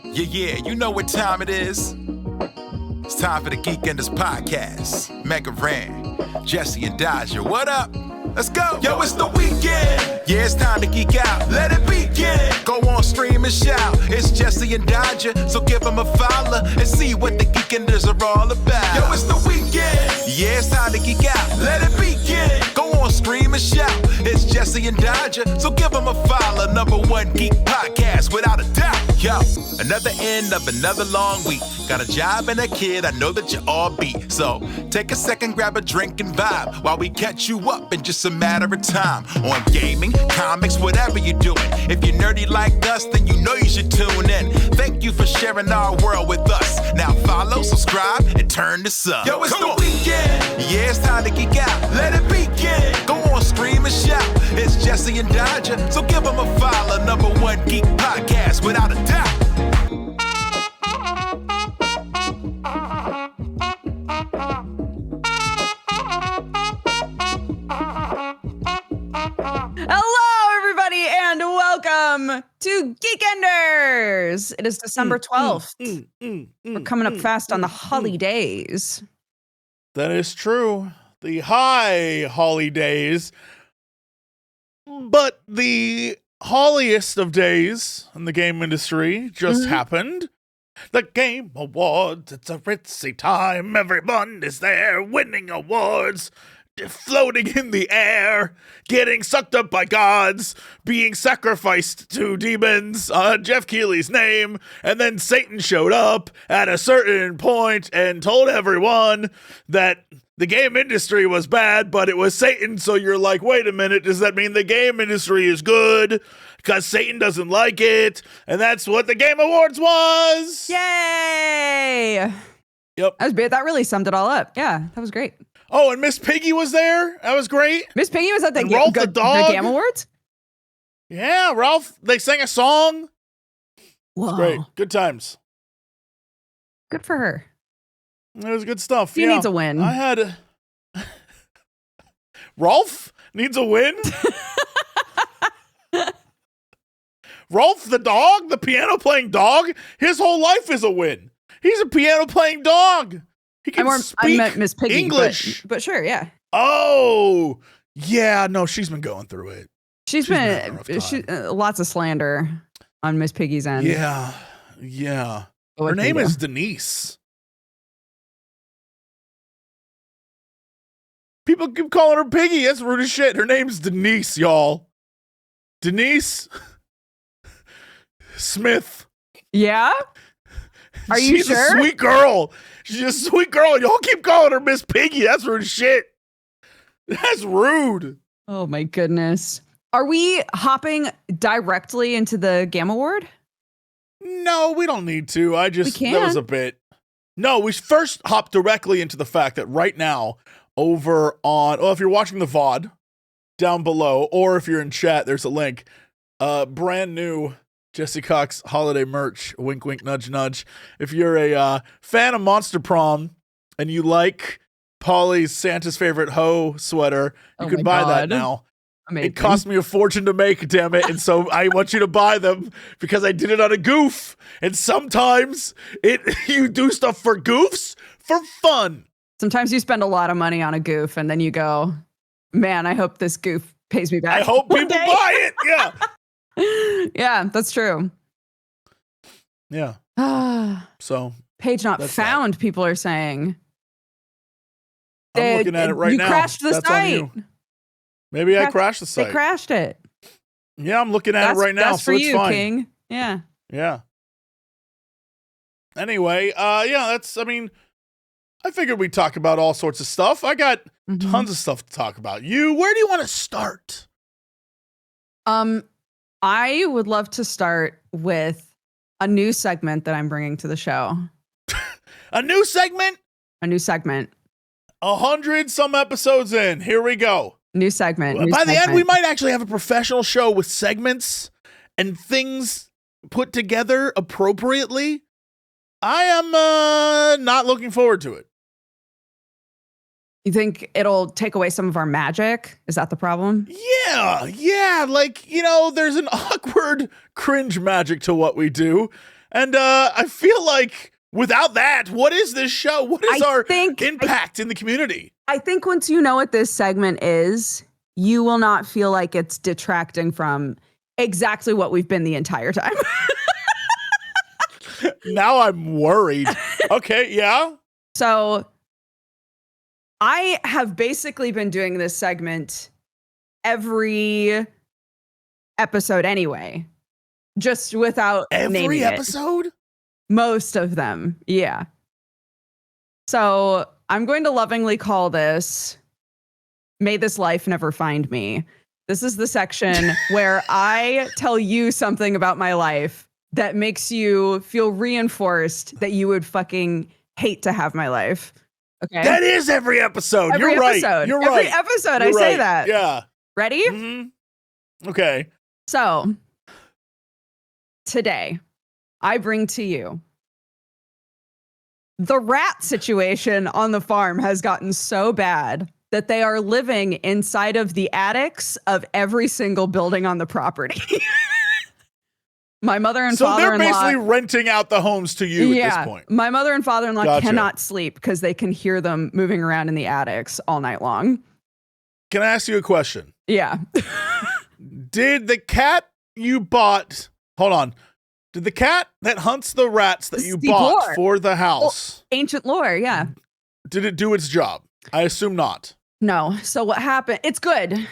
Yeah, you know what time it is. It's time for the Geekenders podcast. MegaRan, Jesse and Dodger, what up? Let's go. Yo, it's the weekend. Yeah, it's time to geek out. Let it begin. Go on, stream and shout. It's Jesse and Dodger, so give them a follow and see what the Geekenders are all about. Yo, it's the weekend. Yeah, it's time to geek out. Let it begin. Go on, stream and shout. It's Jesse and Dodger, so give them a follow. #1 geek podcast, without a doubt. Yo, another end of another long week. Got a job and a kid, I know that you all beat. So take a second, grab a drink and vibe while we catch you up in just a matter of time. On gaming, comics, whatever you're doing. If you're nerdy like us, then you know you should tune in. Thank you for sharing our world with us. Now follow, subscribe, and turn this up. Yo, it's the weekend. Yeah, it's time to geek out. Let it begin. Go on, scream and shout. It's Jesse and Dodger, so give them a follow. #1 geek podcast, without a doubt. Hello, everybody, and welcome to Geekenders. It is December 12th. We're coming up fast on the holidays. That is true. The high holidays. But the holliest of days in the game industry just happened. The Game Awards, it's a ritzy time. Everyone is there winning awards. Floating in the air, getting sucked up by gods, being sacrificed to demons, Jeff Keighley's name, and then Satan showed up at a certain point and told everyone that the game industry was bad, but it was Satan, so you're like, wait a minute, does that mean the game industry is good? Because Satan doesn't like it, and that's what the Game Awards was! Yay! Yep. That really summed it all up. Yeah, that was great. Oh, and Miss Piggy was there. That was great. Miss Piggy was at the Ralph the dog. The Game Awards? Yeah, Ralph, they sang a song. Whoa. Great. Good times. Good for her. It was good stuff. She needs a win. I had Rolf needs a win? Rolf the dog, the piano playing dog, his whole life is a win. He's a piano playing dog. He can speak I meant Miss Piggy, English. but sure, yeah. Oh, yeah. No, she's been going through it. She's been lots of slander on Miss Piggy's end. Yeah. Her name is Denise. People keep calling her Piggy. That's rude as shit. Her name's Denise, y'all. Denise Smith. Yeah? Are you sure? She's a sweet girl. She's a sweet girl. Y'all keep calling her Miss Piggy. That's rude as shit. That's rude. Oh my goodness. Are we hopping directly into the Game Award? No, we don't need to. That was a bit. No, we first hop directly into the fact that right now, over on, if you're watching the VOD down below, or if you're in chat, there's a link. Brand new Jesse Cox holiday merch. Wink, wink, nudge, nudge. If you're a fan of Monster Prom and you like Polly's Santa's favorite hoe sweater, you can buy that now. Amazing. It cost me a fortune to make, damn it. And so I want you to buy them because I did it on a goof. And sometimes you do stuff for goofs for fun. Sometimes you spend a lot of money on a goof and then you go, man, I hope this goof pays me back. I hope people buy it. Yeah. Yeah, that's true. Yeah. So page not found, that. People are saying. I'm looking at it right now. You crashed the site. Maybe I crashed the site. They crashed it. Yeah, I'm looking at it right now, so it's fine. King. Yeah. Yeah. Anyway, I figured we'd talk about all sorts of stuff. I got tons of stuff to talk about. Where do you want to start? I would love to start with a new segment that I'm bringing to the show. A new segment? A new segment. 100 some episodes in. Here we go. New segment. By the end, we might actually have a professional show with segments and things put together appropriately. I am not looking forward to it. You think it'll take away some of our magic? Is that the problem? Yeah. Like, there's an awkward cringe magic to what we do. And I feel like without that, what is this show? What is our impact in the community? I think once you know what this segment is, you will not feel like it's detracting from exactly what we've been the entire time. Now I'm worried. Okay, yeah. So I have basically been doing this segment every episode anyway, just without every episode? Most of them, yeah. So I'm going to lovingly call this May This Life Never Find Me. This is the section where I tell you something about my life that makes you feel reinforced that you would fucking hate to have my life. Okay. That is every episode. You're right. You're right. Every episode I say that. Yeah. Ready? Mm-hmm. Okay. So today I bring to you the rat situation on the farm has gotten so bad that they are living inside of the attics of every single building on the property. My mother and father-in-law. So they're basically renting out the homes to you at this point. My mother and father-in-law cannot sleep because they can hear them moving around in the attics all night long. Can I ask you a question? Yeah. Did the cat you bought, hold on, did the cat that hunts the rats that you bought for the house, ancient lore, yeah. Did it do its job? I assume not. No. So what happened? It's good.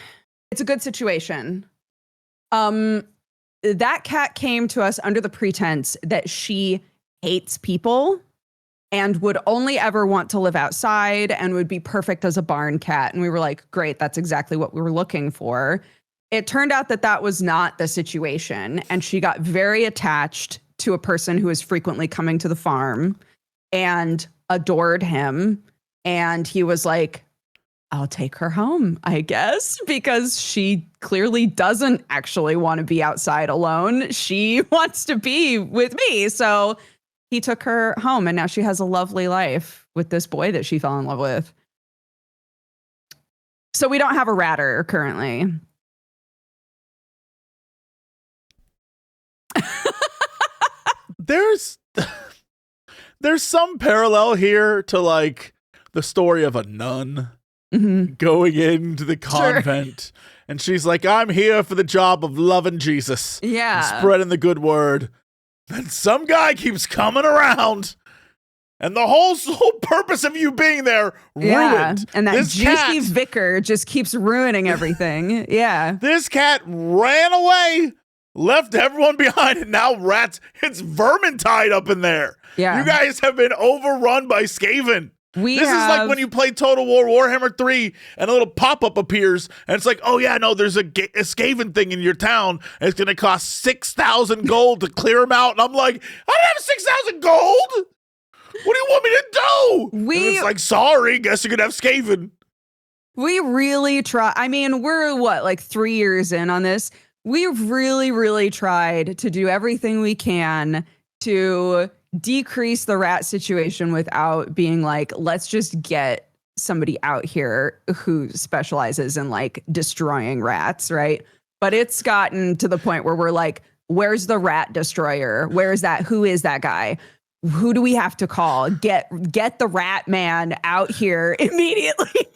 It's a good situation. That cat came to us under the pretense that she hates people and would only ever want to live outside and would be perfect as a barn cat. And we were like, great, that's exactly what we were looking for. It turned out that that was not the situation. And she got very attached to a person who was frequently coming to the farm and adored him. And he was like, I'll take her home, I guess, because she clearly doesn't actually want to be outside alone. She wants to be with me. So he took her home and now she has a lovely life with this boy that she fell in love with. So we don't have a ratter currently. There's some parallel here to like the story of a nun. Mm-hmm. Going into the convent, and she's like, I'm here for the job of loving Jesus. Yeah. And spreading the good word. Then some guy keeps coming around, and the whole purpose of you being there ruined. And that juicy vicar just keeps ruining everything. Yeah. This cat ran away, left everyone behind, and now it's vermintide up in there. Yeah. You guys have been overrun by Skaven. This is like when you play Total War Warhammer 3 and a little pop-up appears and it's like, oh yeah, no, there's a Skaven thing in your town and it's going to cost 6,000 gold to clear them out. And I'm like, I don't have 6,000 gold. What do you want me to do? And it's like, sorry, guess you're going to have Skaven. We really try. I mean, we're like 3 years in on this. We've really, really tried to do everything we can to decrease the rat situation without being like, let's just get somebody out here who specializes in like destroying rats, right? But it's gotten to the point where we're like, where's the rat destroyer? Where is that? Who is that guy? Who do we have to call? Get the rat man out here immediately.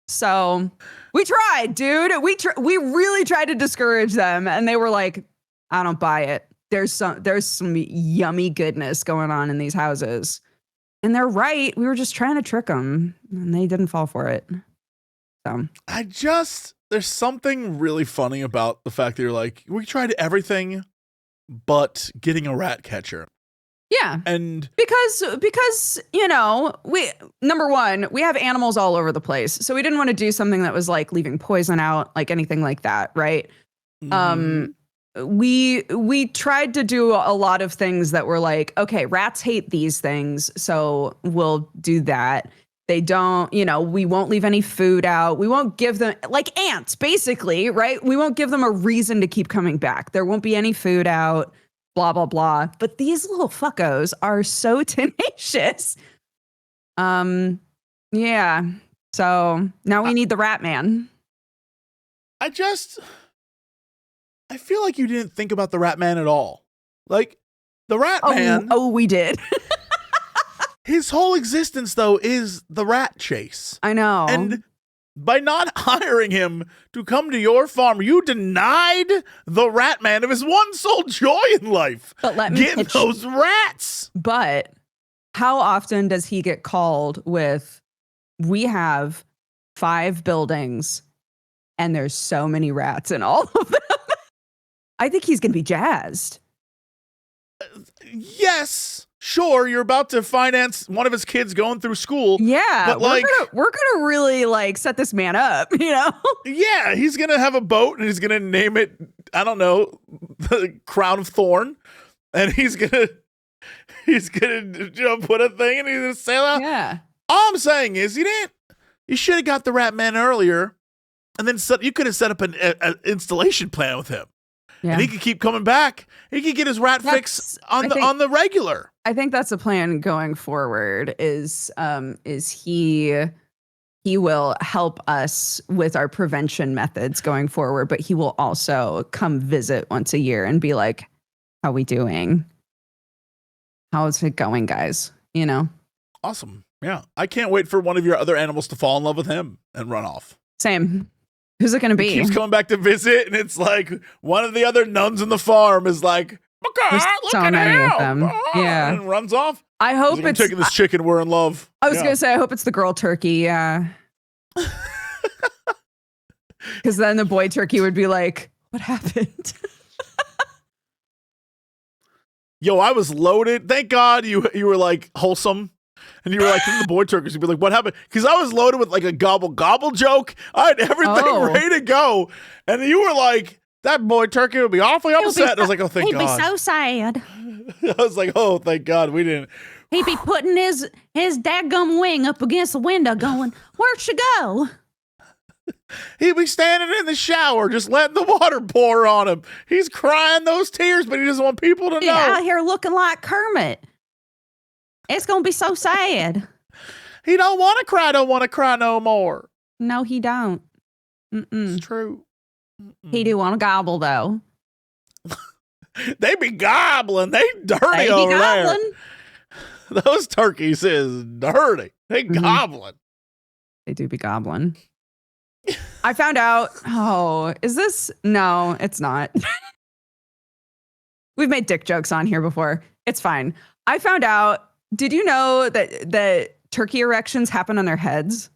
So we tried, dude. We really tried to discourage them, and they were like, I don't buy it. There's some yummy goodness going on in these houses. And they're right. We were just trying to trick them and they didn't fall for it. So there's something really funny about the fact that you're like, we tried everything but getting a rat catcher. Yeah. And because, you know, number one, we have animals all over the place. So we didn't want to do something that was like leaving poison out, like anything like that. Right. Mm-hmm. We tried to do a lot of things that were like, okay, rats hate these things, so we'll do that. They don't, you know, we won't leave any food out. We won't give them, like ants, basically, right? We won't give them a reason to keep coming back. There won't be any food out, blah, blah, blah. But these little fuckos are so tenacious. Yeah. So now we need the rat man. I feel like you didn't think about the rat man at all. Like, the rat man. Oh, we did. His whole existence, though, is the rat chase. I know. And by not hiring him to come to your farm, you denied the rat man of his one sole joy in life. But let me get those rats. But how often does he get called with, we have 5 buildings and there's so many rats in all of them? I think he's going to be jazzed. Yes. Sure, you're about to finance one of his kids going through school. Yeah, but like, we're gonna really like set this man up, you know? Yeah, he's gonna have a boat and he's gonna name it, I don't know, the Crown of Thorn, and he's gonna put a thing and he's gonna sail out. Yeah. All I'm saying is you should have got the rat man earlier, and then you could have set up an installation plan with him. Yeah. And he could keep coming back. He could get his rat fix on the regular. I think that's the plan going forward. Is he will help us with our prevention methods going forward, but he will also come visit once a year and be like, "How we doing? How's it going, guys?" You know. Awesome. Yeah, I can't wait for one of your other animals to fall in love with him and run off. Same. Who's it going to be? He keeps coming back to visit, and it's like one of the other nuns in the farm is like, "Okay, look at him." Yeah, and runs off. I hope it's taking this chicken. We're in love. I was going to say, I hope it's the girl turkey. Yeah, because then the boy turkey would be like, "What happened?" Yo, I was loaded. Thank God you were like wholesome. And you were like, the boy turkeys. You'd be like, what happened? Because I was loaded with like a gobble gobble joke. I had everything ready to go. And you were like, that boy turkey would be awfully upset. I was like, oh, thank God. He'd be so sad. I was like, oh, thank God we didn't. He'd be putting his dadgum wing up against the window going, where'd she go? He'd be standing in the shower, just letting the water pour on him. He's crying those tears, but he doesn't want people to know. Out here looking like Kermit. It's going to be so sad. He don't want to cry no more. No, he don't. It's true. He do want to gobble, though. They be gobbling. They dirty over there. Those turkeys is dirty. They gobbling. They do be gobbling. I found out, is this? No, it's not. We've made dick jokes on here before. It's fine. I found out, did you know that turkey erections happen on their heads?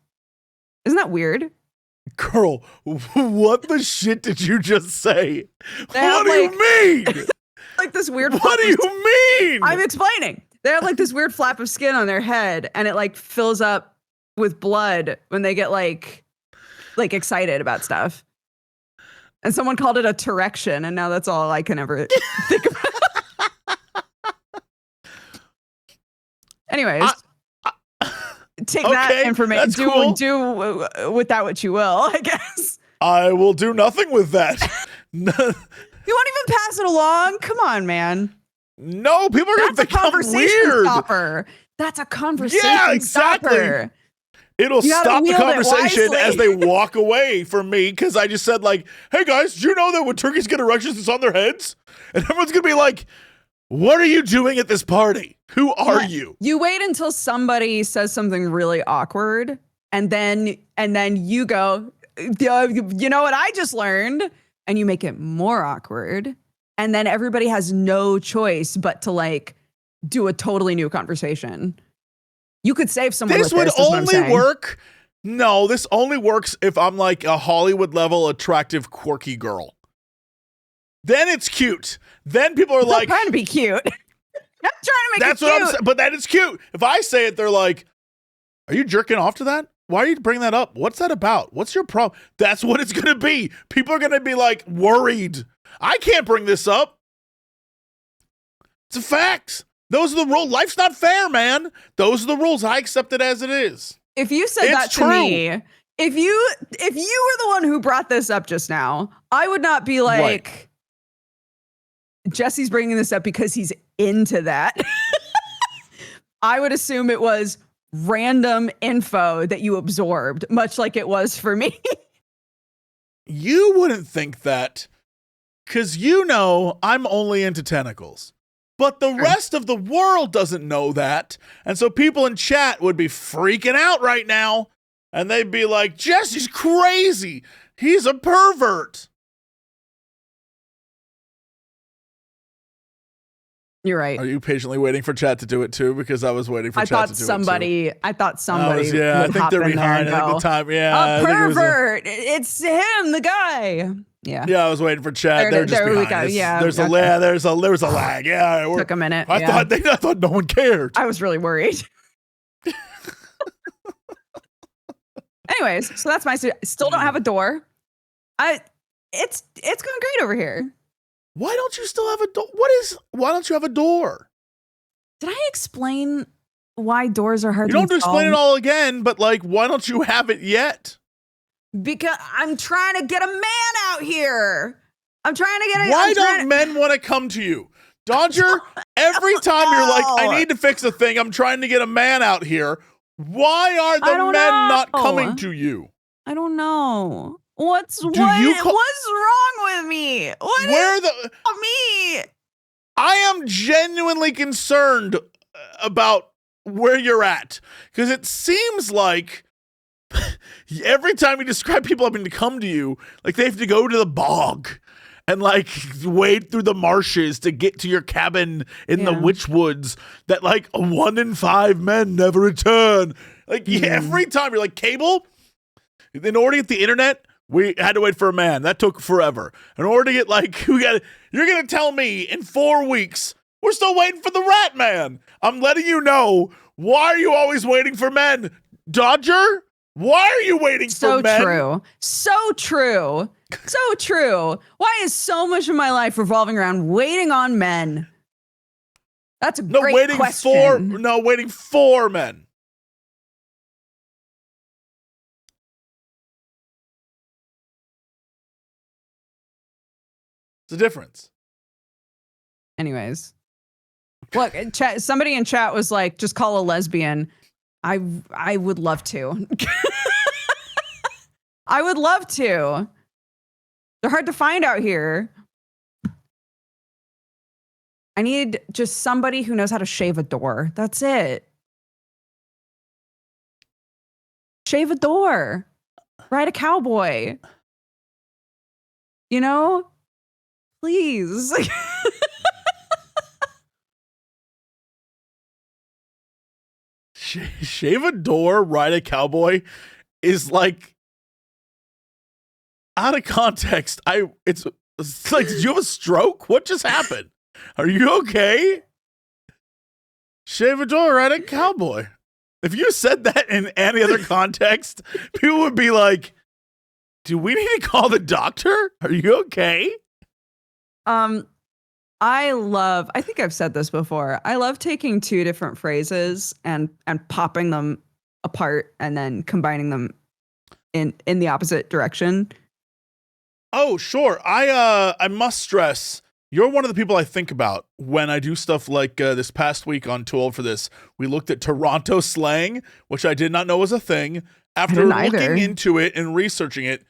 Isn't that weird? Girl, what the shit did you just say? What do you mean? Like this weird. What do you mean? I'm explaining. They have like this weird flap of skin on their head, and it like fills up with blood when they get like excited about stuff. And someone called it a Turection, and now that's all I can ever think about. Anyways, take that information. Do with that what you will, I guess. I will do nothing with that. You won't even pass it along? Come on, man. No, people are going to think I'm weird. Stopper. That's a conversation stopper. It'll stop the conversation as they walk away from me because I just said like, hey guys, do you know that when turkeys get erections, it's on their heads? And everyone's going to be like, what are you doing at this party? Who are you? You wait until somebody says something really awkward and then you go, you know what I just learned? And you make it more awkward. And then everybody has no choice but to like do a totally new conversation. You could save someone with this. This would only work. No, this only works if I'm like a Hollywood level attractive, quirky girl. Then it's cute. Then people are like, I'm trying to be cute. I'm trying to make that's it cute. What I'm saying. But then it's cute. If I say it, they're like, are you jerking off to that? Why are you bringing that up? What's that about? What's your problem? That's what it's going to be. People are going to be like worried. I can't bring this up. It's a fact. Those are the rules. Life's not fair, man. Those are the rules. I accept it as it is. If you said that to me, if you were the one who brought this up just now, I would not be like, Jesse's bringing this up because he's into that. I would assume it was random info that you absorbed, much like it was for me. You wouldn't think that because you know I'm only into tentacles. But the rest of the world doesn't know that. And so people in chat would be freaking out right now. And they'd be like, Jesse's crazy. He's a pervert. You're right. Are you patiently waiting for chat to do it too? Because I was waiting for chat to do it too. I thought somebody I think they're behind at the time. Yeah. A pervert. It's him, the guy. Yeah. Yeah, I was waiting for chat. They're just behind. We go. Yeah. There was a lag. Yeah. Took a minute. I thought no one cared. I was really worried. Anyways, so that's my still don't have a door. It's going great over here. Why don't you still have a door? Why don't you have a door? Did I explain why doors are hard to install? You don't have to explain it all again, but like, why don't you have it yet? Because I'm trying to get a man out here. Why don't men want to come to you? Dodger, every time you're like, I need to fix a thing, I'm trying to get a man out here. Why are the men not coming to you? I don't know. What's wrong with me? What is me? I am genuinely concerned about where you're at, because it seems like every time you describe people having to come to you, like they have to go to the bog and like wade through the marshes to get to your cabin in the witch woods, that like 1 in 5 men never return. Like every time you're like, Cable, in order to get the internet, we had to wait for a man. That took forever. In order to get you're going to tell me in 4 weeks, we're still waiting for the rat man. I'm letting you know. Why are you always waiting for men? Dodger? Why are you waiting for men? So true. Why is so much of my life revolving around waiting on men? That's a great question. Waiting for men. It's a difference. Anyways, look, somebody in chat was like, just call a lesbian. I would love to. I would love to. They're hard to find out here. I need just somebody who knows how to shave a door. That's it. Shave a door. Ride a cowboy. You know? Please. Shave a door, ride a cowboy is like out of context. It's like, did you have a stroke? What just happened? Are you okay? Shave a door, ride a cowboy. If you said that in any other context, people would be like, do we need to call the doctor? Are you okay? I think I've said this before. I love taking 2 different phrases and popping them apart and then combining them in the opposite direction. Oh, sure. I must stress, you're one of the people I think about when I do stuff like this past week on Too Old for This. We looked at Toronto slang, which I did not know was a thing. After looking into it and researching it,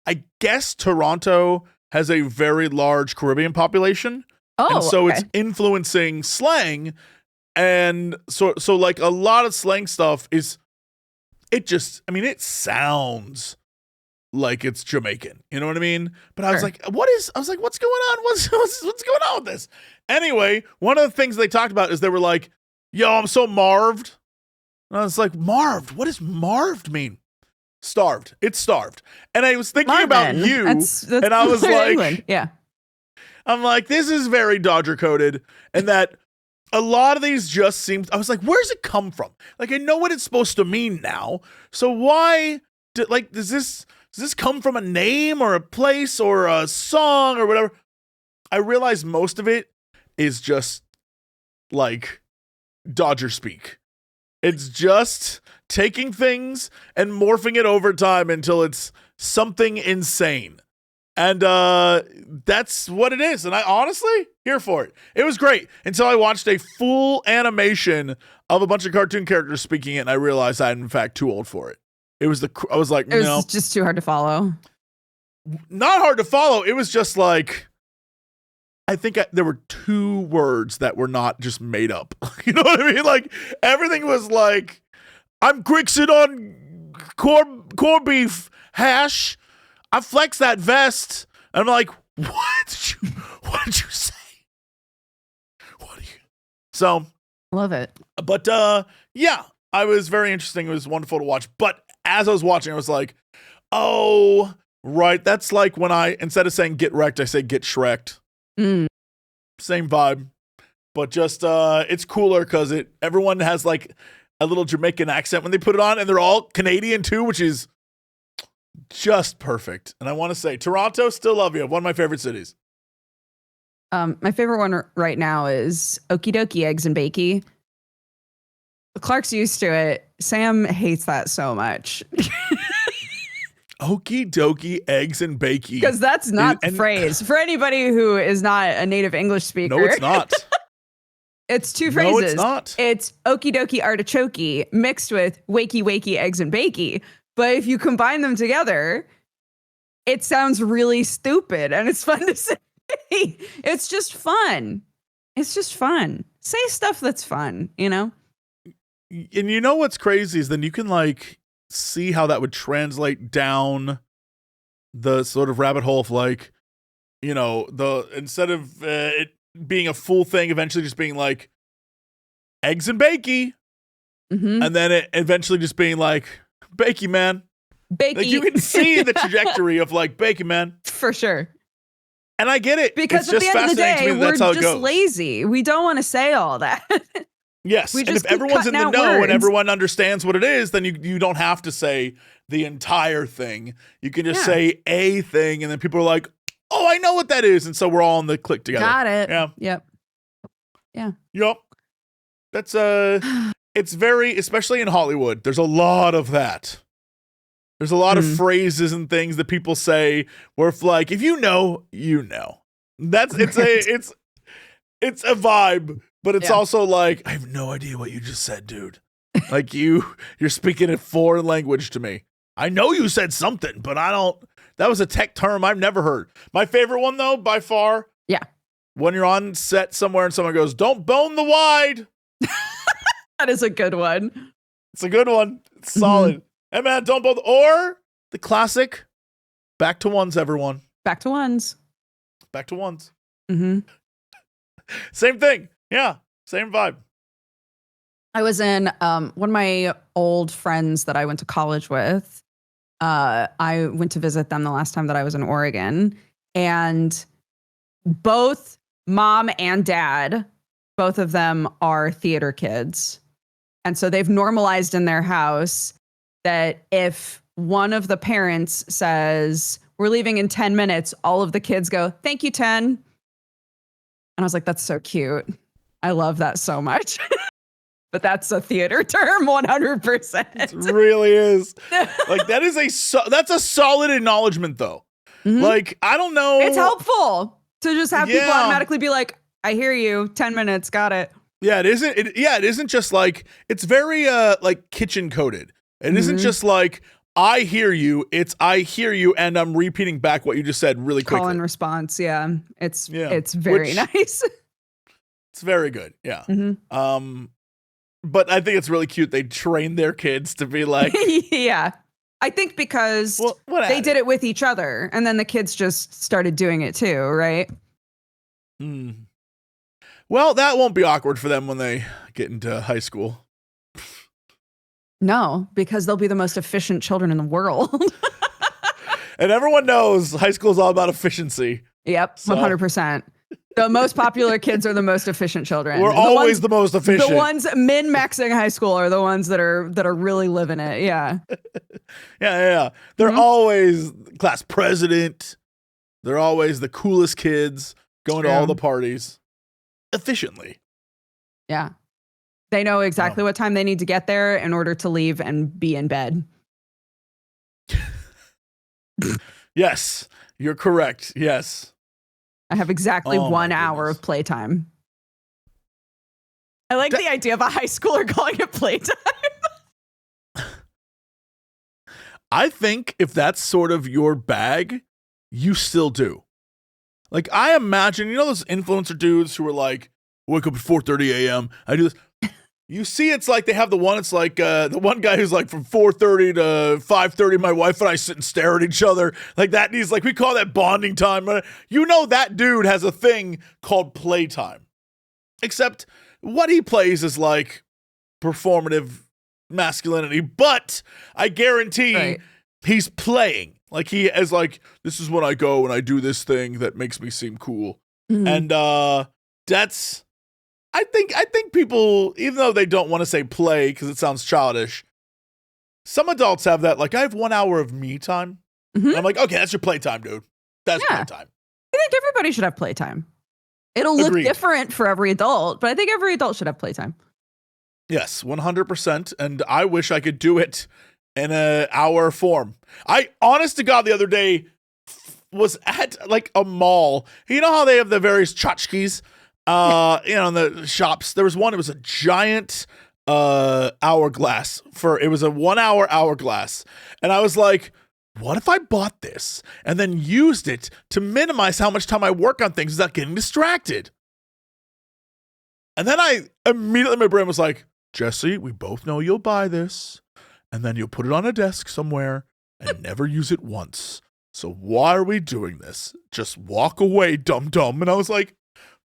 I guess Toronto has a very large Caribbean population. Oh, and so it's influencing slang. And so like a lot of slang stuff it sounds like it's Jamaican. You know what I mean? But I was like, what's going on? What's going on with this? Anyway, one of the things they talked about is they were like, yo, I'm so marved. And I was like, marved? What does marved mean? Starved. It's starved. And I was thinking about you, and I was like, England. Yeah. I'm like, this is very Dodger coded, and that a lot of these just seem. I was like, where's it come from? Like, I know what it's supposed to mean now. So why? Does this come from a name or a place or a song or whatever? I realize most of it is just like Dodger speak. It's just taking things and morphing it over time until it's something insane. And that's what it is. And I honestly, here for it. It was great until I watched a full animation of a bunch of cartoon characters speaking it, and I realized I'm in fact too old for it. I was like, no. It was just too hard to follow. Not hard to follow. It was just like, I think there were 2 words that were not just made up. You know what I mean? Like everything was like, I'm Grixin on corned beef hash. I flex that vest. And I'm like, what did you say? So love it. But yeah, I was very interesting. It was wonderful to watch. But as I was watching, I was like, oh, right. That's like when instead of saying get wrecked, I say get shreked. Same vibe. But just it's cooler because everyone has like a little Jamaican accent when they put it on, and they're all Canadian too, which is just perfect. And I want to say, Toronto, still love you. One of my favorite cities. My favorite one right now is Okie Dokie Eggs and Bakey. Clark's used to it. Sam hates that so much. Okie Dokie Eggs and Bakey. Because that's not the phrase. For anybody who is not a native English speaker. No, it's not. It's 2 phrases. No, it's not. It's Okie Dokie Artichoke mixed with Wakey Wakey Eggs and Bakey. But if you combine them together, it sounds really stupid and it's fun to say. It's just fun. It's just fun. Say stuff that's fun, you know? And you know what's crazy is then you can like see how that would translate down the sort of rabbit hole of like, you know, instead of it being a full thing, eventually just being like eggs and bakey. And then it eventually just being like, bakey man. Bakey. Like you can see the trajectory of like bakey man. For sure. And I get it. Because at the end of the day, we're just lazy. We don't want to say all that. Yes. And if everyone's in the know and everyone understands what it is, then you don't have to say the entire thing. You can just say a thing, and then people are like, oh, I know what that is. And so we're all on the click together. Got it. Yeah. Yep. Yeah. Yep. That's it's very, especially in Hollywood, there's a lot of that. There's a lot of phrases and things that people say where if like, if you know, you know. That's it's a vibe, but it's also like, I have no idea what you just said, dude. Like you're speaking a foreign language to me. I know you said something, but I don't. That was a tech term I've never heard. My favorite one though, by far. Yeah. When you're on set somewhere and someone goes, "Don't bone the wide." That is a good one. It's a good one. It's solid. Hey man, don't bone or the classic. Back to ones, everyone. Back to ones. Back to ones. Same thing. Yeah. Same vibe. I was in one of my old friends that I went to college with. I went to visit them the last time that I was in Oregon, and both mom and dad, both of them are theater kids. And so they've normalized in their house that if one of the parents says, we're leaving in 10 minutes, all of the kids go, thank you, 10. And I was like, that's so cute. I love that so much. But that's a theater term, 100%. It really is. Like that's a solid acknowledgement, though. Like I don't know. It's helpful to just have people automatically be like, "I hear you. 10 minutes, got it." Yeah, it isn't. It isn't just like it's very like kitchen coded. It isn't just like I hear you. It's I hear you, and I'm repeating back what you just said really quickly. Call and response. Yeah, it's very nice. It's very good. Yeah. But I think it's really cute. They train their kids to be like, yeah. I think because they did it with each other, and then the kids just started doing it too, right? Well, that won't be awkward for them when they get into high school. No, because they'll be the most efficient children in the world. And everyone knows high school is all about efficiency. Yep, 100%. The most popular kids are the most efficient children. We're always the most efficient. The ones min-maxing high school are the ones that are really living it. Yeah. Yeah. They're always class president. They're always the coolest kids going to all the parties efficiently. Yeah. They know exactly what time they need to get there in order to leave and be in bed. Yes, you're correct. Yes. I have exactly 1 hour of playtime. I like the idea of a high schooler calling it playtime. I think if that's sort of your bag, you still do. Like, I imagine, you know those influencer dudes who are like, wake up at 4:30 a.m. I do this. You see, it's like they have the one, it's like the one guy who's like from 4:30 to 5:30, my wife and I sit and stare at each other like that. And he's like, we call that bonding time. You know, that dude has a thing called Playtime. Except what he plays is like performative masculinity, but I guarantee he's playing. Like, he is like, this is when I go and I do this thing that makes me seem cool. And that's, I think people, even though they don't want to say play because it sounds childish, some adults have that, like, I have 1 hour of me time. And I'm like, okay, that's your playtime, dude. That's playtime. I think everybody should have playtime. It'll look different for every adult, but I think every adult should have playtime. Yes, 100%. And I wish I could do it in an hour form. I, honest to God, the other day was at like a mall. You know how they have the various tchotchkes, you know, in the shops. There was one, it was a giant hourglass it was a 1 hour hourglass. And I was like, what if I bought this and then used it to minimize how much time I work on things without getting distracted? And then I immediately, my brain was like, Jesse, we both know you'll buy this and then you'll put it on a desk somewhere and never use it once. So why are we doing this? Just walk away, dum-dum. And I was like,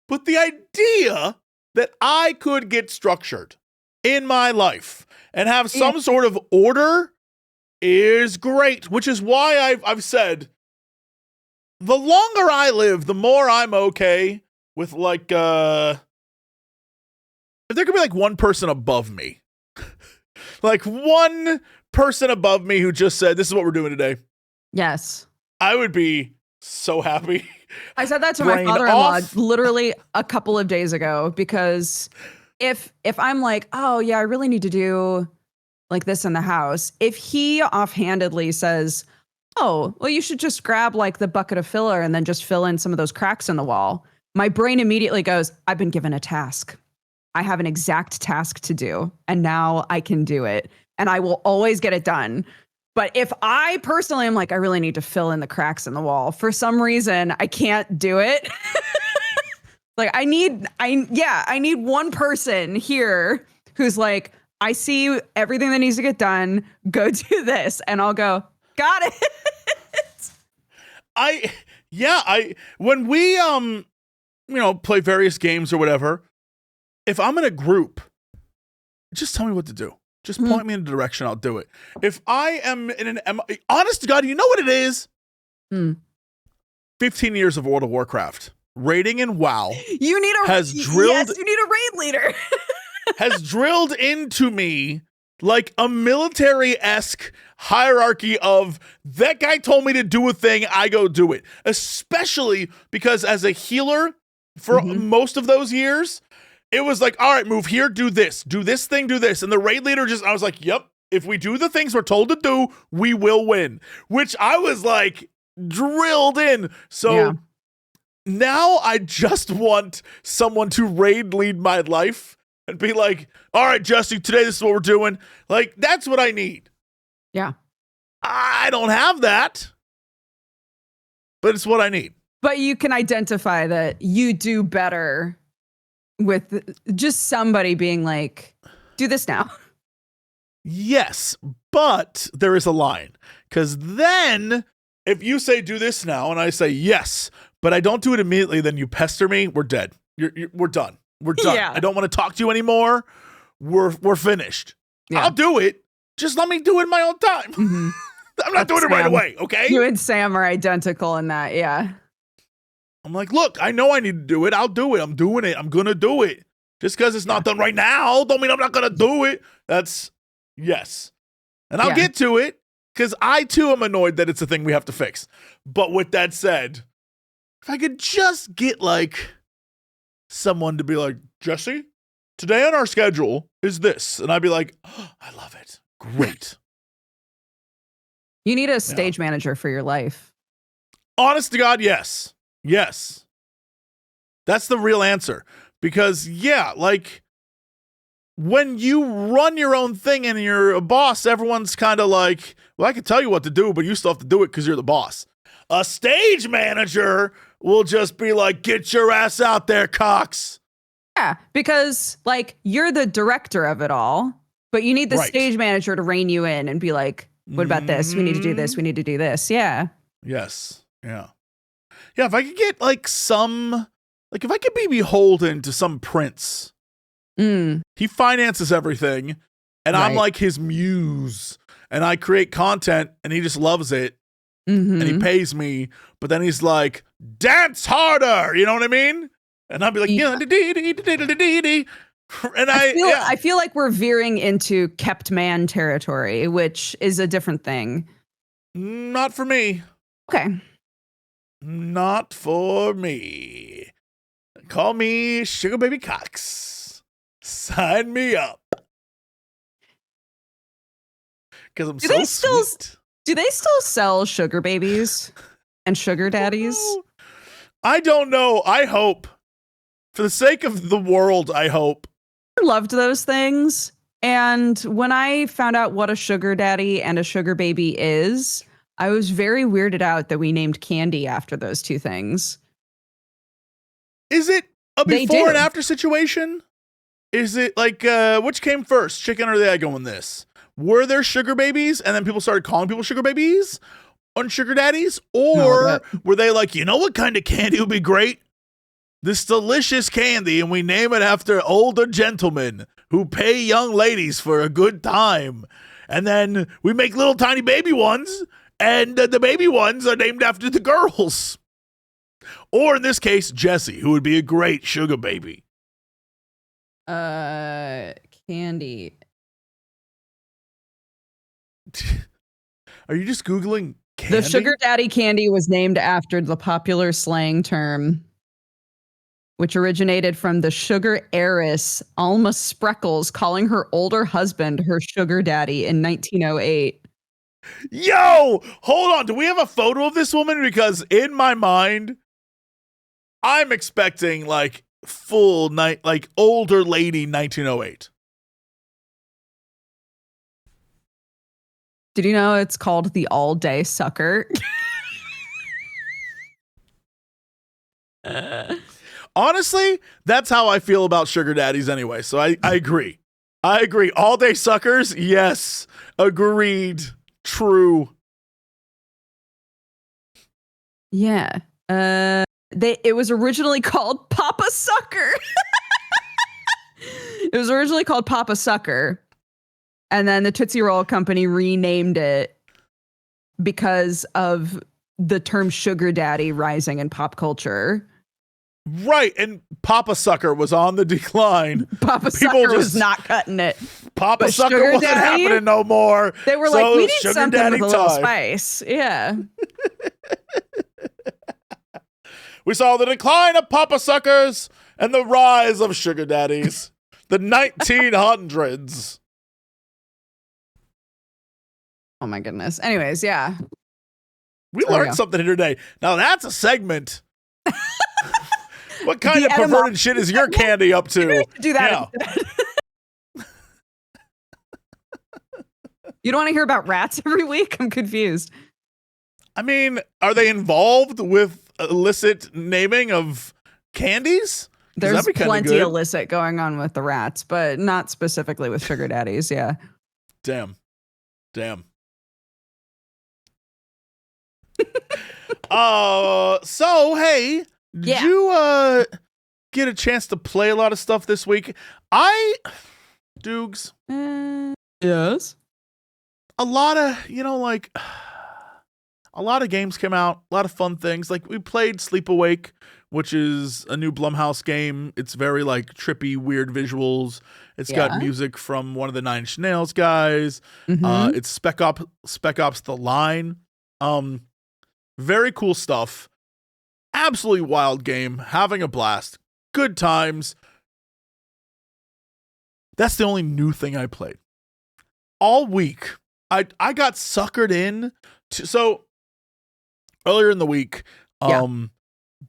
but the idea that I could get structured in my life and have some sort of order is great, which is why I've said the longer I live, the more I'm okay with, like, if there could be like one person above me, like one person above me who just said, this is what we're doing today. Yes. I would be so happy. I said that to my father-in-law literally a couple of days ago, because if I'm like, oh yeah, I really need to do like this in the house, if he offhandedly says, oh, well, you should just grab like the bucket of filler and then just fill in some of those cracks in the wall, my brain immediately goes, I've been given a task. I have an exact task to do, and now I can do it, and I will always get it done. But if I personally am like, I really need to fill in the cracks in the wall, for some reason, I can't do it. Like, I need one person here who's like, I see everything that needs to get done. Go do this. And I'll go, got it. When we, play various games or whatever, if I'm in a group, just tell me what to do. Just point me in a direction, I'll do it. If I am in honest to God, you know what it is? 15 years of World of Warcraft. Raiding in WoW. You need a raid leader. has drilled into me like a military-esque hierarchy of, that guy told me to do a thing, I go do it. Especially because as a healer for most of those years, it was like, all right, move here, do this thing, do this. And the raid leader I was like, yep, if we do the things we're told to do, we will win. Which I was like drilled in. So now I just want someone to raid lead my life and be like, all right, Jesse, today this is what we're doing. Like, that's what I need. Yeah. I don't have that, but it's what I need. But you can identify that you do better with just somebody being like, do this now. Yes, but there is a line. Because then if you say do this now and I say yes, but I don't do it immediately, then you pester me, we're dead. We're done. We're done. Yeah. I don't want to talk to you anymore. We're finished. Yeah. I'll do it. Just let me do it in my own time. I'm not doing it right away, okay? You and Sam are identical in that, yeah. I'm like, look, I know I need to do it. I'll do it. I'm doing it. I'm going to do it. Just because it's not done right now don't mean I'm not going to do it. That's, yes. And I'll get to it because I, too, am annoyed that it's a thing we have to fix. But with that said, if I could just get, like, someone to be like, Jesse, today on our schedule is this. And I'd be like, oh, I love it. Great. You need a stage manager for your life. Honest to God, yes. Yes. That's the real answer. Because, like, when you run your own thing and you're a boss, everyone's kind of like, well, I can tell you what to do, but you still have to do it because you're the boss. A stage manager will just be like, get your ass out there, Cox. Yeah, because like you're the director of it all, but you need the stage manager to rein you in and be like, what about this? We need to do this. We need to do this. Yeah. Yes. Yeah. Yeah. If I could get like if I could be beholden to some prince, he finances everything and I'm like his muse and I create content and he just loves it and he pays me, but then he's like, dance harder. You know what I mean? And I'll be like, and I feel like we're veering into kept man territory, which is a different thing. Not for me. Okay. Not for me. Call me Sugar Baby Cox. Sign me up. Because I'm sweet. Do they still sell sugar babies and sugar daddies? I don't know. I hope. For the sake of the world, I hope. I loved those things. And when I found out what a sugar daddy and a sugar baby is, I was very weirded out that we named candy after those two things. Is it a before and after situation? Is it like, which came first, chicken or the egg on this? Were there sugar babies and then people started calling people sugar babies on sugar daddies? Or were they like, you know what kind of candy would be great? This delicious candy, and we name it after older gentlemen who pay young ladies for a good time. And then we make little tiny baby ones, and the baby ones are named after the girls. Or in this case, Jessie, who would be a great sugar baby. Candy. Are you just Googling candy? The sugar daddy candy was named after the popular slang term, which originated from the sugar heiress Alma Spreckles calling her older husband her sugar daddy in 1908. Yo, hold on. Do we have a photo of this woman? Because in my mind, I'm expecting like full night, like older lady 1908. Did you know it's called the all-day sucker? Honestly, that's how I feel about sugar daddies anyway. So I agree. I agree. All day suckers, yes. Agreed. True. Yeah. It was originally called Papa Sucker. It was originally called Papa Sucker. And then the Tootsie Roll Company renamed it because of the term sugar daddy rising in pop culture. Right, and Papa Sucker was on the decline. Papa Sucker was not cutting it. Papa Sucker wasn't happening no more. They were like, we need something with a little spice. Yeah. We saw the decline of Papa Suckers and the rise of sugar daddies. The 1900s. Oh my goodness. Anyways, yeah. We learned something here today. Now that's a segment. What kind of perverted shit is your candy up to? Do that. Yeah. You don't want to hear about rats every week? I'm confused. I mean, are they involved with illicit naming of candies? There's plenty illicit going on with the rats, but not specifically with sugar daddies. Yeah. Damn. So hey, did you get a chance to play a lot of stuff this week? Doogs. Yes. A lot of, a lot of games came out, a lot of fun things. Like we played Sleep Awake, which is a new Blumhouse game. It's very like trippy, weird visuals. It's got music from one of the Nine Inch Nails guys. Mm-hmm. It's Spec Ops The Line. Very cool stuff. Absolutely wild game. Having a blast. Good times. That's the only new thing I played. All week, I got suckered in. So earlier in the week,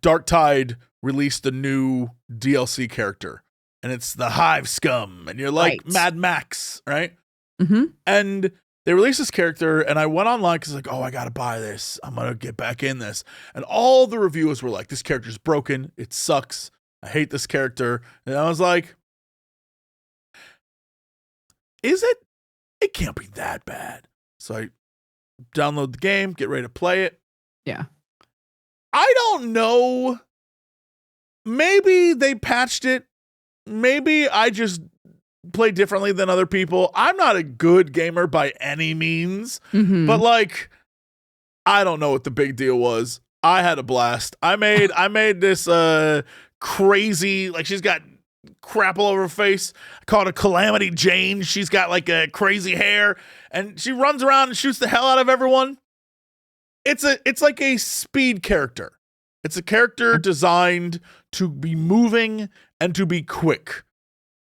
Darktide released a new DLC character. And it's the Hive Scum. And you're like Mad Max, right? Mm-hmm. And they released this character, and I went online because like, oh, I gotta buy this. I'm gonna get back in this. And all the reviews were like, this character's broken. It sucks. I hate this character. And I was like, is it? It can't be that bad. So I download the game, get ready to play it. Yeah. I don't know. Maybe they patched it. Maybe I just play differently than other people. I'm not a good gamer by any means, but like, I don't know what the big deal was. I had a blast. I made this crazy, like she's got crap all over her face. I call it a Calamity Jane. She's got like a crazy hair and she runs around and shoots the hell out of everyone. It's like a speed character. It's a character designed to be moving and to be quick.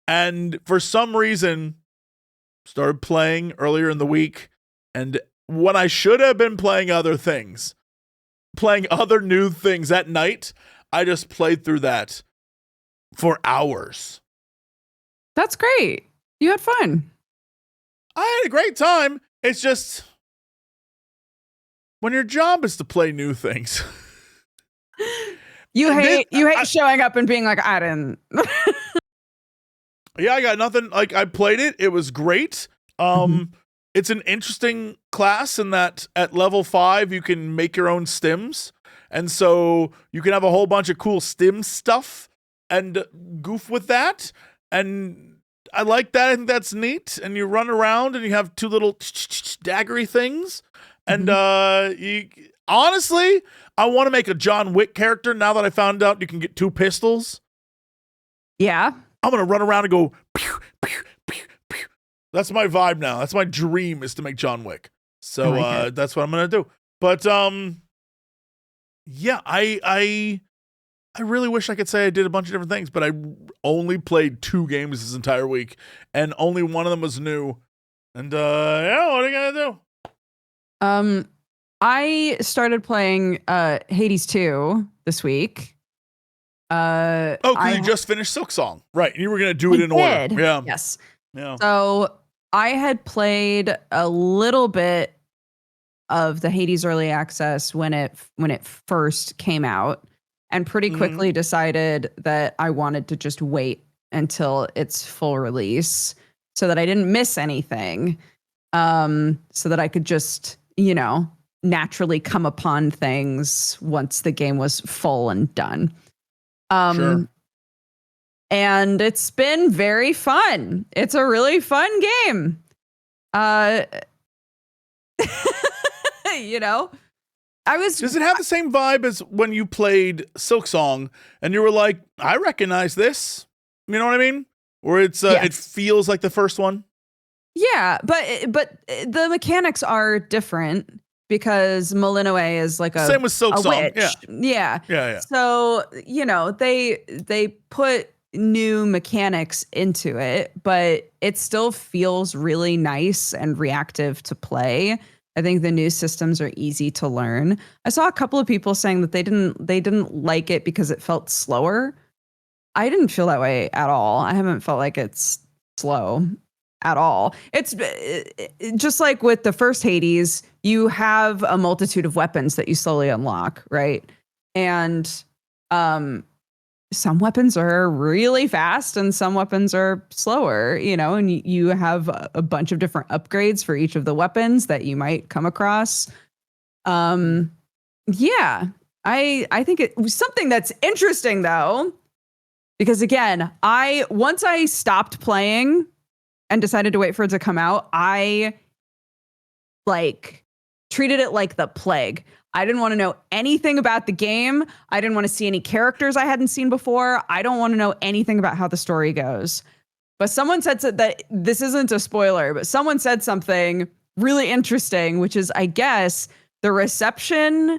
And for some reason, started playing earlier in the week. And when I should have been playing other things, playing other new things at night, I just played through that for hours. That's great. You had fun. I had a great time. It's just when your job is to play new things. You hate showing up and being like, I didn't. Yeah, I got nothing. Like, I played it. It was great. It's an interesting class in that at level 5, you can make your own stims. And so you can have a whole bunch of cool stim stuff and goof with that. And I like that. I think that's neat. And you run around and you have 2 little daggery things. And honestly, I want to make a John Wick character now that I found out you can get 2 pistols. Yeah. I'm going to run around and go pew, pew, pew, pew. That's my vibe now. That's my dream, is to make John Wick. So that's what I'm going to do. But yeah, I really wish I could say I did a bunch of different things, but I only played 2 games this entire week, and only one of them was new. And yeah, what are you going to do? I started playing Hades 2 this week. Because you just finished Silksong, right? You were gonna do it in order. Yeah. Yes. Yeah. So I had played a little bit of the Hades early access when it first came out, and pretty quickly decided that I wanted to just wait until its full release so that I didn't miss anything. So that I could just, naturally come upon things once the game was full and done. Sure. And it's been very fun. It's a really fun game. Does it have the same vibe as when you played Silksong and you were like, I recognize this? You know what I mean? Or it's yes. It feels like the first one? Yeah, but the mechanics are different. Because Malinois is like same with Silksong. Yeah. So, they put new mechanics into it, but it still feels really nice and reactive to play. I think the new systems are easy to learn. I saw a couple of people saying that they didn't like it because it felt slower. I didn't feel that way at all. I haven't felt like it's slow at all. It's just like with the first Hades, you have a multitude of weapons that you slowly unlock, right? And some weapons are really fast and some weapons are slower, and you have a bunch of different upgrades for each of the weapons that you might come across. Yeah, I think it was something that's interesting though, because again, once I stopped playing and decided to wait for it to come out, I treated it like the plague. I didn't want to know anything about the game. I didn't want to see any characters I hadn't seen before. I don't want to know anything about how the story goes. But someone said that this isn't a spoiler, but someone said something really interesting, which is, I guess, the reception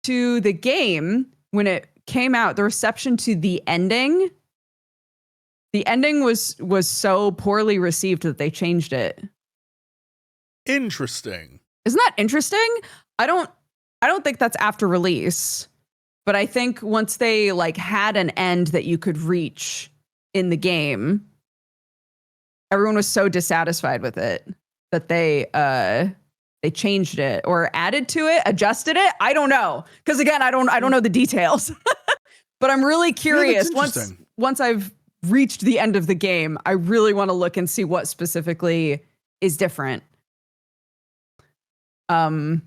to the game when it came out, the reception to the ending. The ending was so poorly received that they changed it. Interesting. Isn't that interesting? I don't think that's after release, but I think once they had an end that you could reach in the game, everyone was so dissatisfied with it that they changed it or added to it, adjusted it. I don't know. Because again, I don't know the details. But I'm really curious. Once I've reached the end of the game, I really want to look and see what specifically is different. Yeah,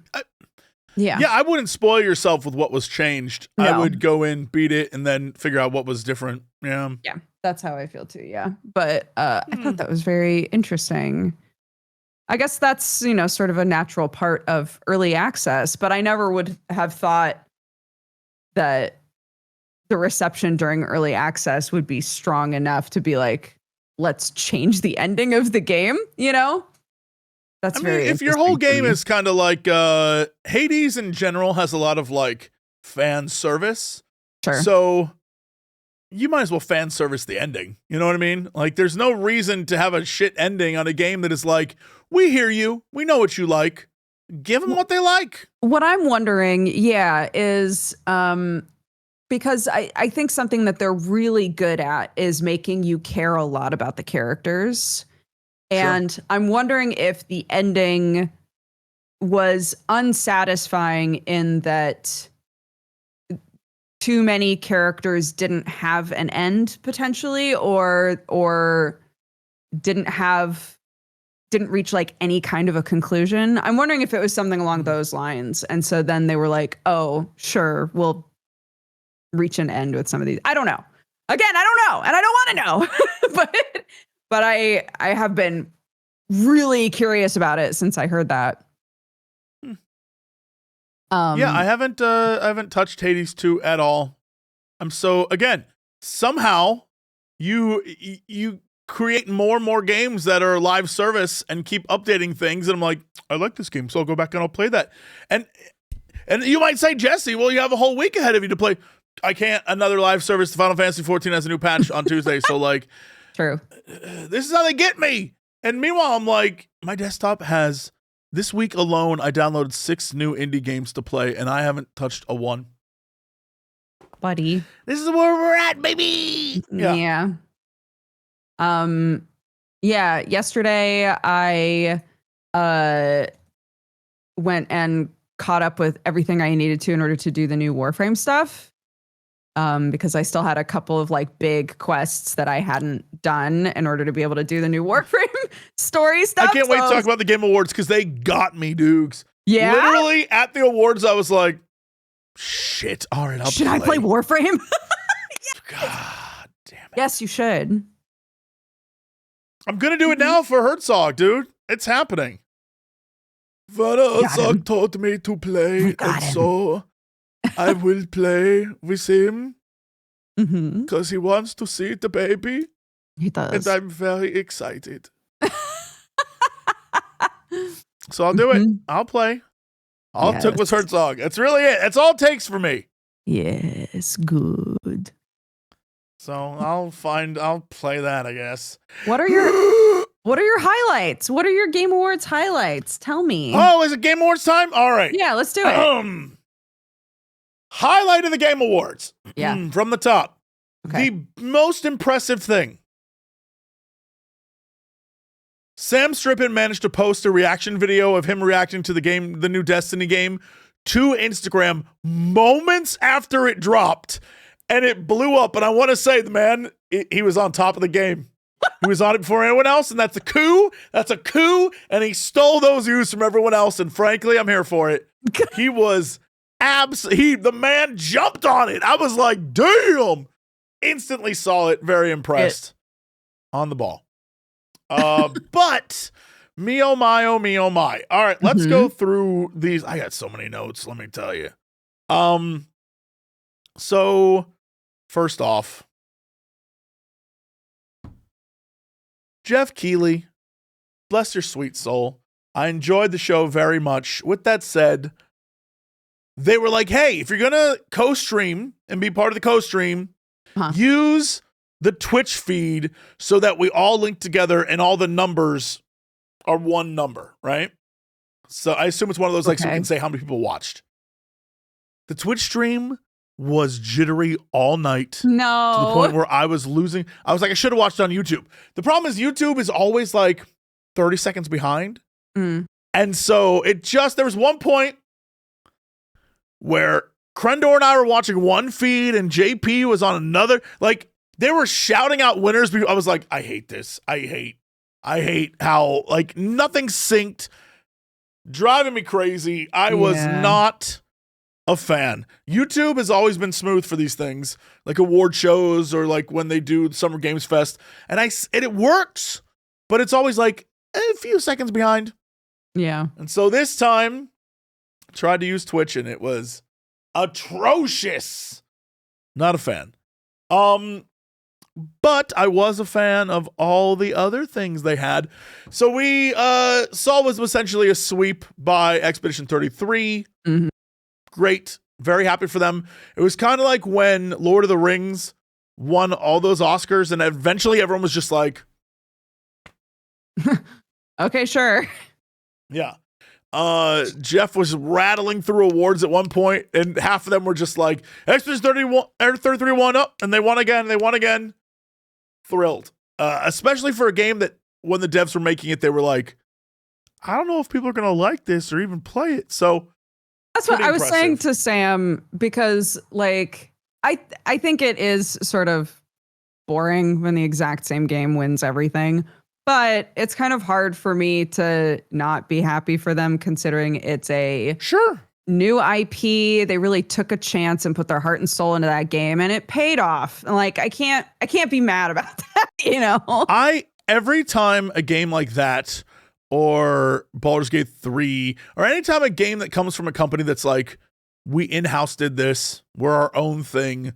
I wouldn't spoil yourself with what was changed. No. I would go in, beat it, and then figure out what was different. Yeah, that's how I feel too. Yeah, but I thought that was very interesting. I guess that's, sort of a natural part of early access, but I never would have thought that the reception during early access would be strong enough to be like, let's change the ending of the game, That's very if your whole game is kind of like Hades in general has a lot of like fan service. Sure. So you might as well fan service the ending. You know what I mean? Like there's no reason to have a shit ending on a game that is like, we hear you. We know what you like. Give them what they like. What I'm wondering, is because I think something that they're really good at is making you care a lot about the characters. And sure. I'm wondering if the ending was unsatisfying in that too many characters didn't have an end potentially, or didn't reach like any kind of a conclusion. I'm wondering if it was something along those lines. And so then they were like, oh, sure, we'll reach an end with some of these. I don't know. Again, I don't know. And I don't want to know. But I have been really curious about it since I heard that. I haven't touched Hades 2 at all. Again, somehow you create more and more games that are live service and keep updating things, and I'm like, I like this game, so I'll go back and I'll play that. And you might say, Jesse, well, you have a whole week ahead of you to play. I can't. Another live service. Final Fantasy 14 has a new patch on Tuesday, so like, true. This is how they get me. And meanwhile, I'm like, my desktop has, this week alone, I downloaded 6 new indie games to play, and I haven't touched a one. Buddy. This is where we're at, baby. Yeah. Yesterday I went and caught up with everything I needed to in order to do the new Warframe stuff. Because I still had a couple of like big quests that I hadn't done in order to be able to do the new Warframe story stuff. I can't wait to talk about the Game Awards because they got me, Dukes. Yeah. Literally at the awards, I was like, shit. All right, should I play Warframe? Yes. God damn it. Yes, you should. I'm gonna do it now for Herzog, dude. It's happening. Father Herzog taught me to play, and so I will play with him because he wants to see the baby. He does. And I'm very excited. So I'll do it. I'll play. All it took was Herzog. That's really it. That's all it takes for me. Yes, good. So I'll play that, I guess. What are your highlights? What are your Game Awards highlights? Tell me. Oh, is it Game Awards time? All right. Yeah, let's do it. Highlight of the Game Awards. Yeah. From the top. Okay. The most impressive thing. Sam Strippin managed to post a reaction video of him reacting to the new Destiny game, to Instagram moments after it dropped, and it blew up. And I want to say, the man, he was on top of the game. He was on it before anyone else, and that's a coup. That's a coup, and he stole those views from everyone else, and frankly, I'm here for it. He was the man jumped on it. I was like, damn. Instantly saw it, very impressed. On the ball. But me oh my. All right, let's go through these. I got so many notes, let me tell you. So first off, Jeff Keighley, bless your sweet soul. I enjoyed the show very much. With that said, they were like, hey, if you're gonna co-stream and be part of the co-stream, use the Twitch feed so that we all link together and all the numbers are one number, right? So I assume it's one of those, like, so we can say how many people watched. The Twitch stream was jittery all night. No. To the point where I was losing. I was like, I should have watched it on YouTube. The problem is YouTube is always like 30 seconds behind. And so there was one point where Crendor and I were watching one feed and JP was on another. Like, they were shouting out winners. I was like, I hate this. I hate how, like, nothing synced. Driving me crazy. I was not a fan. YouTube has always been smooth for these things, like award shows or like when they do Summer Games Fest. And it works, but it's always like a few seconds behind. Yeah. And so this time, I tried to use Twitch and it was atrocious. Not a fan. But I was a fan of all the other things they had. So we saw was essentially a sweep by Expedition 33. Mm-hmm. Great. Very happy for them. It was kind of like when Lord of the Rings won all those Oscars and eventually everyone was just like, okay, sure. Yeah. Jeff was rattling through awards at one point and half of them were just like, Expedition 33 won up and they won again. Thrilled. Especially for a game that when the devs were making it, they were like, I don't know if people are going to like this or even play it. So that's what I was saying to Sam, because like, I think it is sort of boring when the exact same game wins everything, but it's kind of hard for me to not be happy for them considering it's a new IP. They really took a chance and put their heart and soul into that game and it paid off. And like, I can't be mad about that, you know? Every time a game like that or Baldur's Gate 3 or anytime a game that comes from a company that's like, we in-house did this, we're our own thing,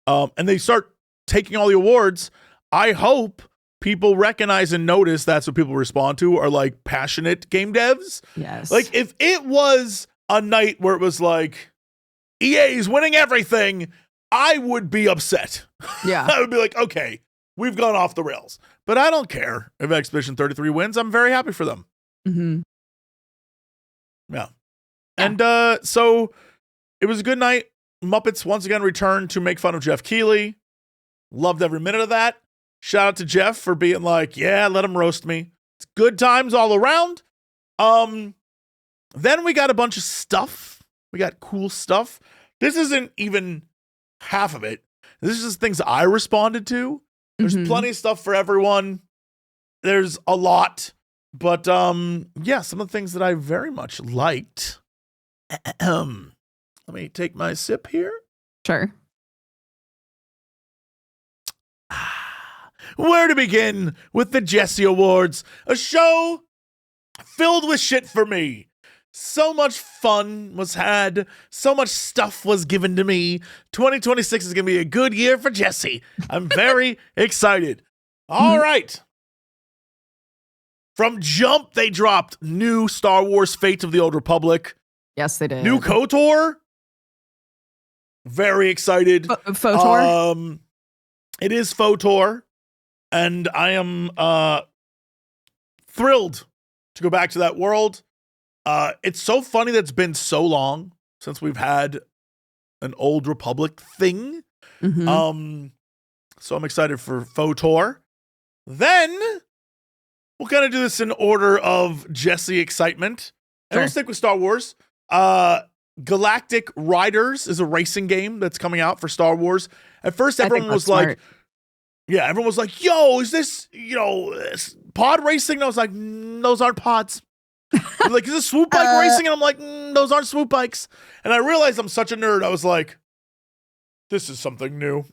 and they start taking all the awards, I hope people recognize and notice that's what people respond to are like passionate game devs. Yes. Like if it was a night where it was like EA's winning everything, I would be upset. Yeah. I would be like, okay, we've gone off the rails. But I don't care if Expedition 33 wins. I'm very happy for them. Mm-hmm. Yeah. And so it was a good night. Muppets once again returned to make fun of Jeff Keighley. Loved every minute of that. Shout out to Jeff for being like, yeah, let him roast me. It's good times all around. Then we got a bunch of stuff. We got cool stuff. This isn't even half of it. This is just things I responded to. There's plenty of stuff for everyone. There's a lot. But yeah, some of the things that I very much liked. Let me take my sip here. Sure. Where to begin with the Jessie Awards? A show filled with shit for me. So much fun was had. So much stuff was given to me. 2026 is going to be a good year for Jessie. I'm very excited. All right. From jump, they dropped new Star Wars Fate of the Old Republic. Yes, they did. New KOTOR. Very excited. FOTOR? It is FOTOR. And I am thrilled to go back to that world. It's so funny that it's been so long since we've had an Old Republic thing. So I'm excited for FOTOR. Then we'll kind of do this in order of Jessie excitement. And we'll stick with Star Wars. Galactic Riders is a racing game that's coming out for Star Wars. At first, everyone was like, yeah, everyone was like, yo, is this, pod racing? And I was like, those aren't pods. Like, is this swoop bike racing? And I'm like, those aren't swoop bikes. And I realized I'm such a nerd. I was like, this is something new.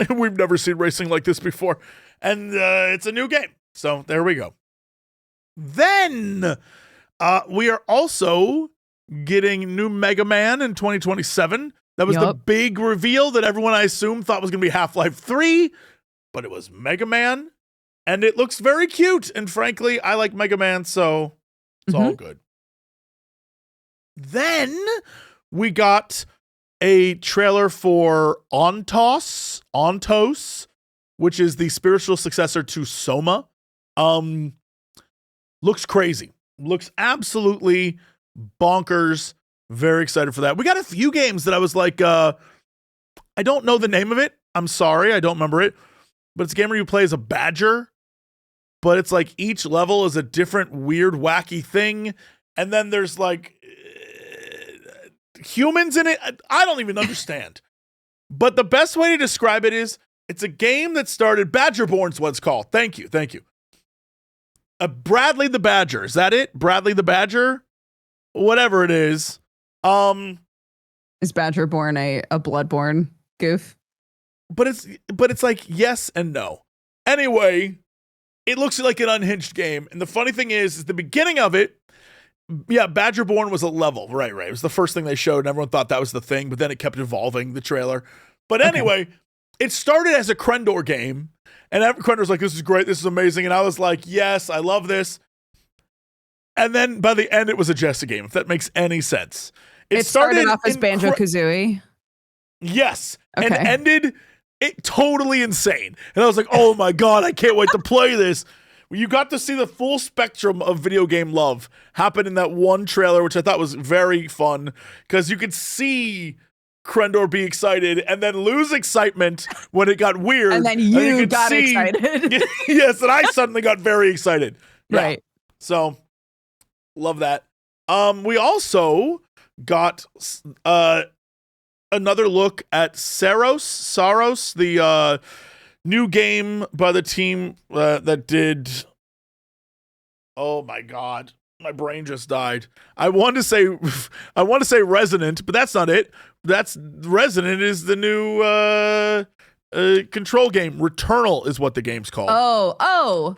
We've never seen racing like this before. And it's a new game. So there we go. Then we are also getting new Mega Man in 2027. That was the big reveal that everyone, I assume, thought was going to be Half-Life 3. But it was Mega Man. And it looks very cute. And frankly, I like Mega Man, so it's all good. Then we got a trailer for Ontos, which is the spiritual successor to Soma. Looks crazy. Looks absolutely bonkers. Very excited for that. We got a few games that I was like, I don't know the name of it. I'm sorry, I don't remember it. But it's a game where you play as a badger. but it's like each level is a different weird, wacky thing. And then there's like humans in it. I don't even understand. But the best way to describe it is it's a game that started, Badgerborn's what it's called. Thank you. Bradley the Badger. Is that it? Bradley the Badger? Whatever it is. Is Badgerborn a Bloodborne goof? But it's like yes and no. Anyway, it looks like an unhinged game. And the funny thing is the beginning of it, yeah, Badgerborn was a level. Right. It was the first thing they showed, and everyone thought that was the thing, but then it kept evolving, the trailer. But anyway, it started as a Crendor game, and Crendor's like, this is great, this is amazing, and I was like, yes, I love this. And then by the end, it was a Jesse game, if that makes any sense. It started off as Banjo-Kazooie. Yes, and ended it totally insane. And I was like, oh my God, I can't wait to play this. You got to see the full spectrum of video game love happen in that one trailer, which I thought was very fun because you could see Crendor be excited and then lose excitement when it got weird. And then you got excited. Yes, and I suddenly got very excited. Yeah. Right. So, love that. We also got another look at Saros, the new game by the team that did. Oh my God, my brain just died. I want to say Resonant, but that's not it. That's Resonant is the new control game. Returnal is what the game's called. Oh.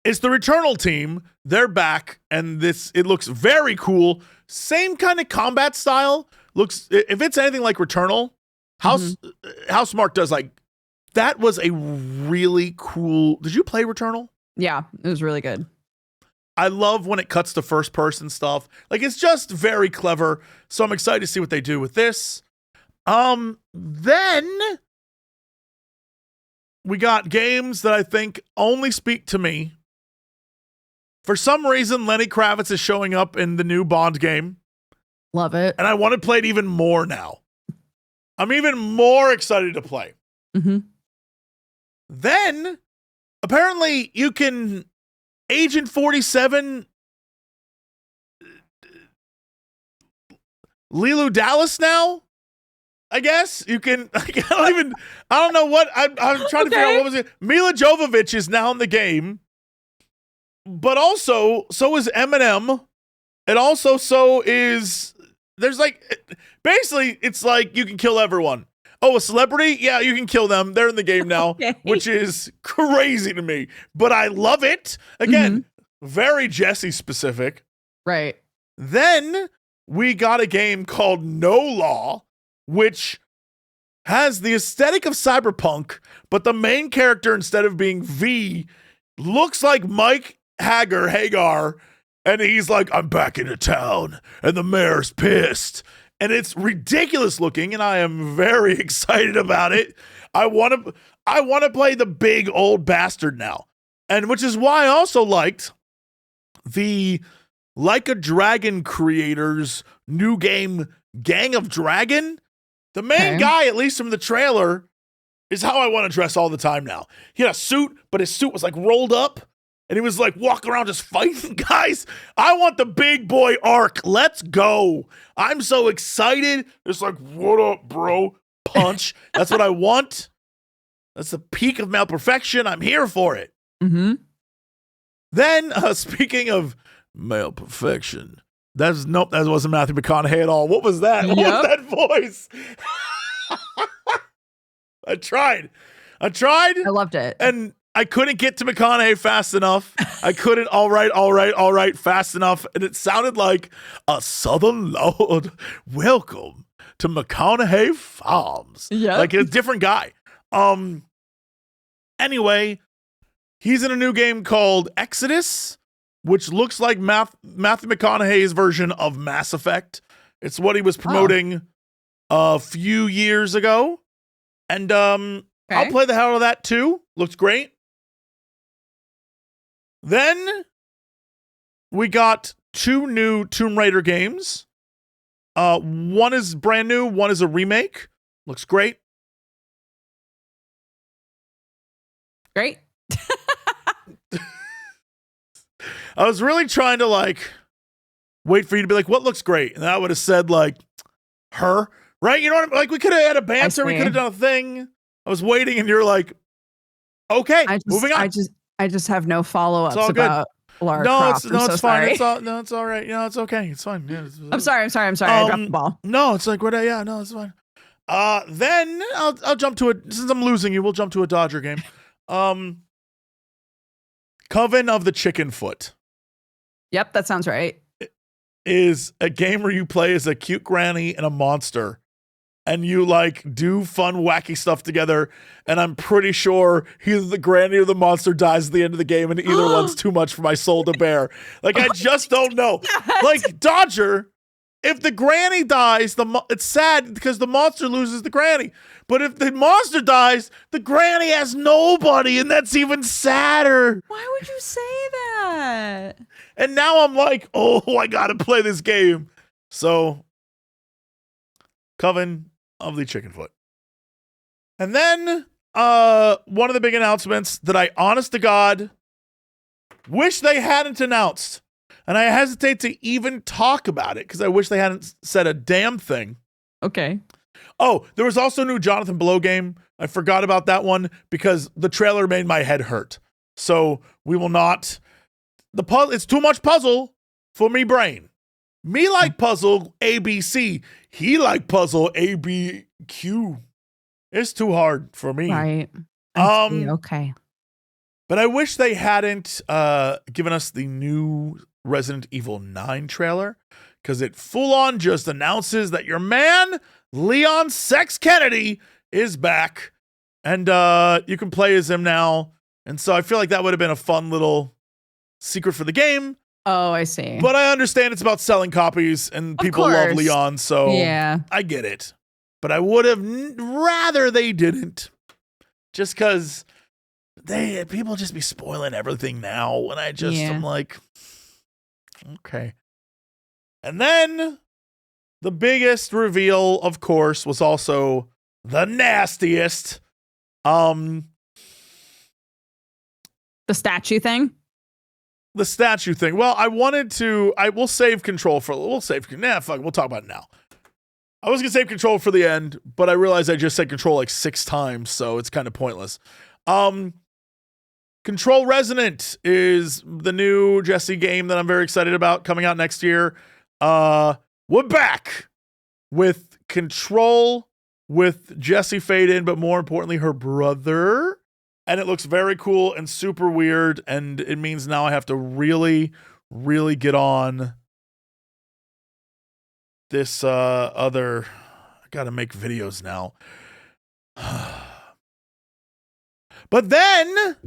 It's the Returnal team. They're back, and it looks very cool. Same kind of combat style. Looks, if it's anything like Returnal, Housemarque does like. That was a really cool. Did you play Returnal? Yeah, it was really good. I love when it cuts to first person stuff. Like, it's just very clever. So I'm excited to see what they do with this. Then we got games that I think only speak to me. For some reason, Lenny Kravitz is showing up in the new Bond game. Love it. And I want to play it even more now. I'm even more excited to play. Mm-hmm. Then, apparently, you can Agent 47 Lilu Dallas now. I guess you can. I don't know what. I'm trying to figure out what was it. Mila Jovovich is now in the game, but also so is Eminem, and also so is there's like basically it's like you can kill everyone. Oh, a celebrity? Yeah, you can kill them. They're in the game now, which is crazy to me. But I love it. Again, very Jesse specific. Right. Then we got a game called No Law, which has the aesthetic of Cyberpunk, but the main character, instead of being V, looks like Mike Hagar, and he's like, I'm back into town, and the mayor's pissed. And it's ridiculous looking, and I am very excited about it. I want to play the big old bastard now. And which is why I also liked the Like a Dragon creators' new game, Gang of Dragon. The main guy, at least from the trailer, is how I want to dress all the time now. He had a suit, but his suit was like rolled up. And he was like walking around just fighting guys. I want the big boy arc. Let's go. I'm so excited. It's like, what up, bro? Punch. That's what I want. That's the peak of male perfection. I'm here for it. Mm-hmm. Then, speaking of male perfection, that wasn't Matthew McConaughey at all. What was that? What was that voice? I tried. I loved it. And I couldn't get to McConaughey fast enough. I couldn't, all right, fast enough. And it sounded like a Southern Lord. Welcome to McConaughey Farms. Yeah. Like a different guy. Anyway, he's in a new game called Exodus, which looks like Matthew McConaughey's version of Mass Effect. It's what he was promoting a few years ago. And I'll play the hell out of that too. Looks great. Then we got 2 new Tomb Raider games. One is brand new, one is a remake. Looks great. Great. I was really trying to like wait for you to be like, what looks great? And I would have said like her, right? You know what I mean? Like we could have had a banter, we could have done a thing. I was waiting and you're like, okay, moving on. I just have no follow-ups about Lara Croft. It's fine. It's all right. It's okay. It's fine. Yeah, I'm sorry. I dropped the ball. No, it's like it's fine. Then I'll jump to it. Since I'm losing you, we'll jump to a Dodger game. Coven of the Chicken Foot. Yep, that sounds right. Is a game where you play as a cute granny and a monster. And you like do fun, wacky stuff together. And I'm pretty sure either the granny or the monster dies at the end of the game, and either one's too much for my soul to bear. Like, I just don't know. Like, Dodger, if the granny dies, it's sad because the monster loses the granny. But if the monster dies, the granny has nobody, and that's even sadder. Why would you say that? And now I'm like, oh, I gotta play this game. So, Coven of the Chicken Foot. And then one of the big announcements that I, honest to God, wish they hadn't announced. And I hesitate to even talk about it because I wish they hadn't said a damn thing. Okay. Oh, there was also a new Jonathan Blow game. I forgot about that one because the trailer made my head hurt. So we will not. The puzzle. It's too much puzzle for me brain. Me like puzzle ABC. He like puzzle ABQ. It's too hard for me. Right. Okay. But I wish they hadn't given us the new Resident Evil 9 trailer, because it full on just announces that your man Leon Sex Kennedy is back, and you can play as him now. And so I feel like that would have been a fun little secret for the game. Oh, I see. But I understand it's about selling copies, and people love Leon, so yeah, I get it. But I would have rather they didn't, just because people just be spoiling everything now, and I'm like, okay. And then the biggest reveal, of course, was also the nastiest. The statue thing. The statue thing. Well, we'll save Control we'll talk about it now. I was going to save Control for the end, but I realized I just said Control like 6 times, so it's kind of pointless. Control Resonant is the new Jesse game that I'm very excited about, coming out next year. We're back with Control with Jesse Faden, but more importantly, her brother. And it looks very cool and super weird, and it means now I have to really, really get on this I gotta make videos now. But then...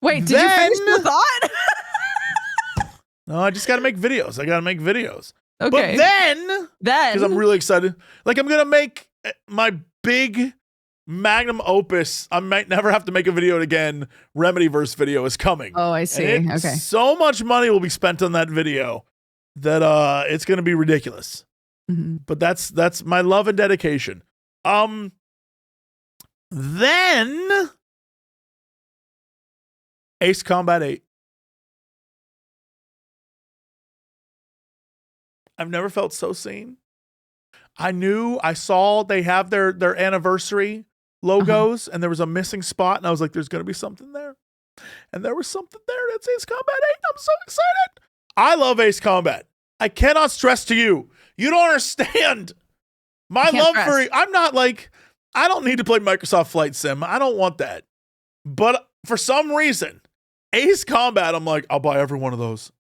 Wait, did you finish your thought? No, I just gotta make videos. Okay. But then... Because I'm really excited. Like, I'm gonna make my big... magnum opus, I might never have to make a video again. Remedyverse video is coming. Oh, I see. Okay. So much money will be spent on that video that it's going to be ridiculous. Mm-hmm. But that's my love and dedication. Then Ace Combat 8. I've never felt so seen. I saw they have their anniversary logos, and there was a missing spot, and I was like, there's going to be something there. And there was something there. That's Ace Combat 8. I'm so excited. I love Ace Combat. I cannot stress to you. You don't understand my love for it. I'm not like, I don't need to play Microsoft Flight Sim. I don't want that. But for some reason, Ace Combat, I'm like, I'll buy every one of those.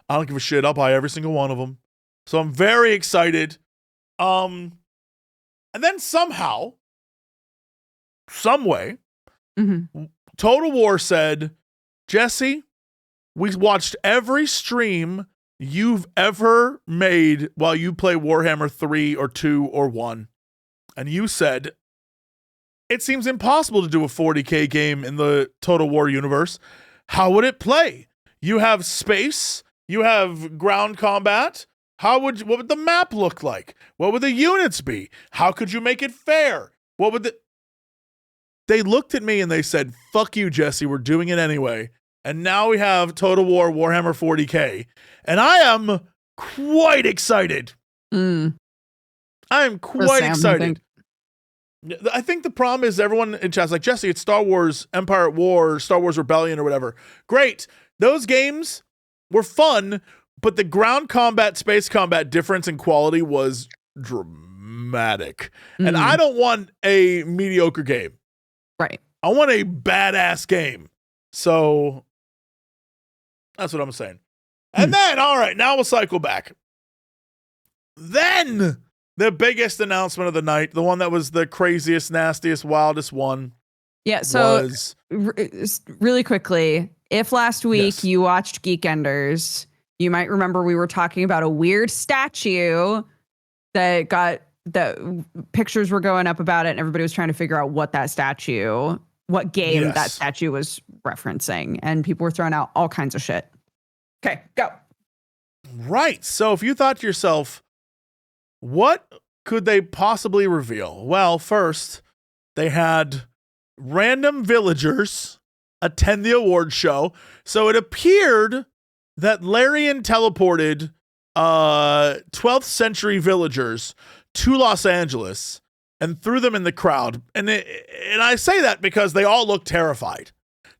I don't give a shit. I'll buy every single one of them. So I'm very excited. And then somehow, some way, Total War said, Jesse, we watched every stream you've ever made while you play Warhammer 3 or 2 or 1. And you said, it seems impossible to do a 40K game in the Total War universe. How would it play? You have space, you have ground combat. What would the map look like? What would the units be? How could you make it fair? They looked at me and they said, fuck you, Jesse, we're doing it anyway. and now we have Total War Warhammer 40K, and I am quite excited. I am quite excited. I think the problem is everyone in chat's like, Jesse, it's Star Wars Empire at War, Star Wars Rebellion or whatever. Great. Those games were fun, but the ground combat, space combat difference in quality was dramatic. And I don't want a mediocre game. Right. I want a badass game. So that's what I'm saying. And then, all right, now we'll cycle back. Then the biggest announcement of the night, the one that was the craziest, nastiest, wildest one. Yeah, so really quickly, if last week you watched Geekenders, you might remember we were talking about a weird statue that pictures were going up about it, and everybody was trying to figure out what game that statue was referencing, and people were throwing out all kinds of shit. Okay, go. Right. So if you thought to yourself, what could they possibly reveal? Well, first, they had random villagers attend the award show. So it appeared that Larian teleported 12th century villagers to Los Angeles and threw them in the crowd. And I say that because they all looked terrified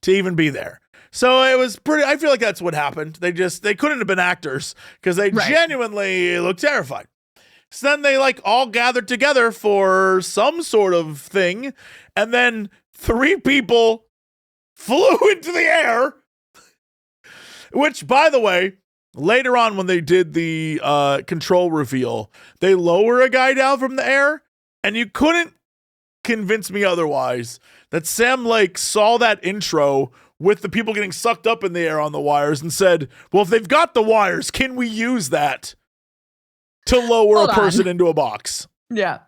to even be there. So it was I feel like that's what happened. They couldn't have been actors because they genuinely looked terrified. So then they all gathered together for some sort of thing. And then 3 people flew into the air, which, by the way, later on when they did the control reveal, they lower a guy down from the air, and you couldn't convince me otherwise that Sam Lake saw that intro with the people getting sucked up in the air on the wires and said, well, if they've got the wires, can we use that to lower a person into a box? Yeah.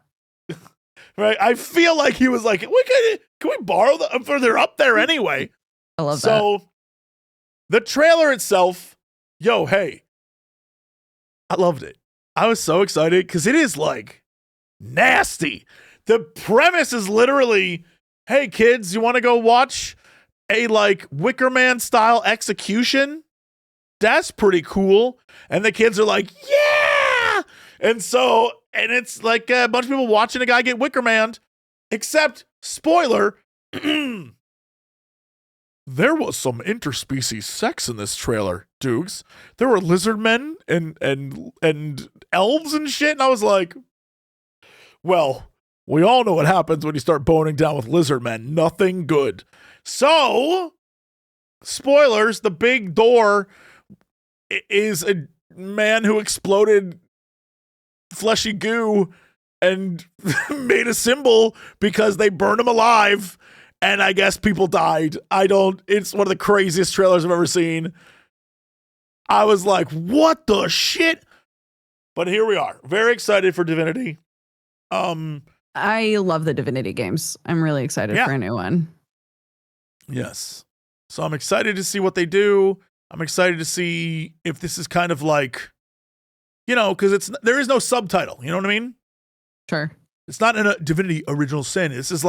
Right? I feel like he was like, can we borrow them for they're up there anyway? I love that. So the trailer itself, hey, I loved it. I was so excited because it is nasty. The premise is literally, hey kids, you want to go watch a Wicker Man style execution? That's pretty cool. And the kids are like, yeah. And it's like a bunch of people watching a guy get Wicker Man, except spoiler, there was some interspecies sex in this trailer, Dukes. There were lizard men and elves and shit. And I was like, well, we all know what happens when you start boning down with lizard men. Nothing good. So, spoilers, the big door is a man who exploded fleshy goo and made a symbol because they burned him alive. And I guess people died. It's one of the craziest trailers I've ever seen. I was like, what the shit? But here we are. Very excited for Divinity. I love the Divinity games. I'm really excited for a new one. Yes. So I'm excited to see what they do. I'm excited to see if this is kind of because there is no subtitle. You know what I mean? Sure. It's not in a Divinity Original Sin. This is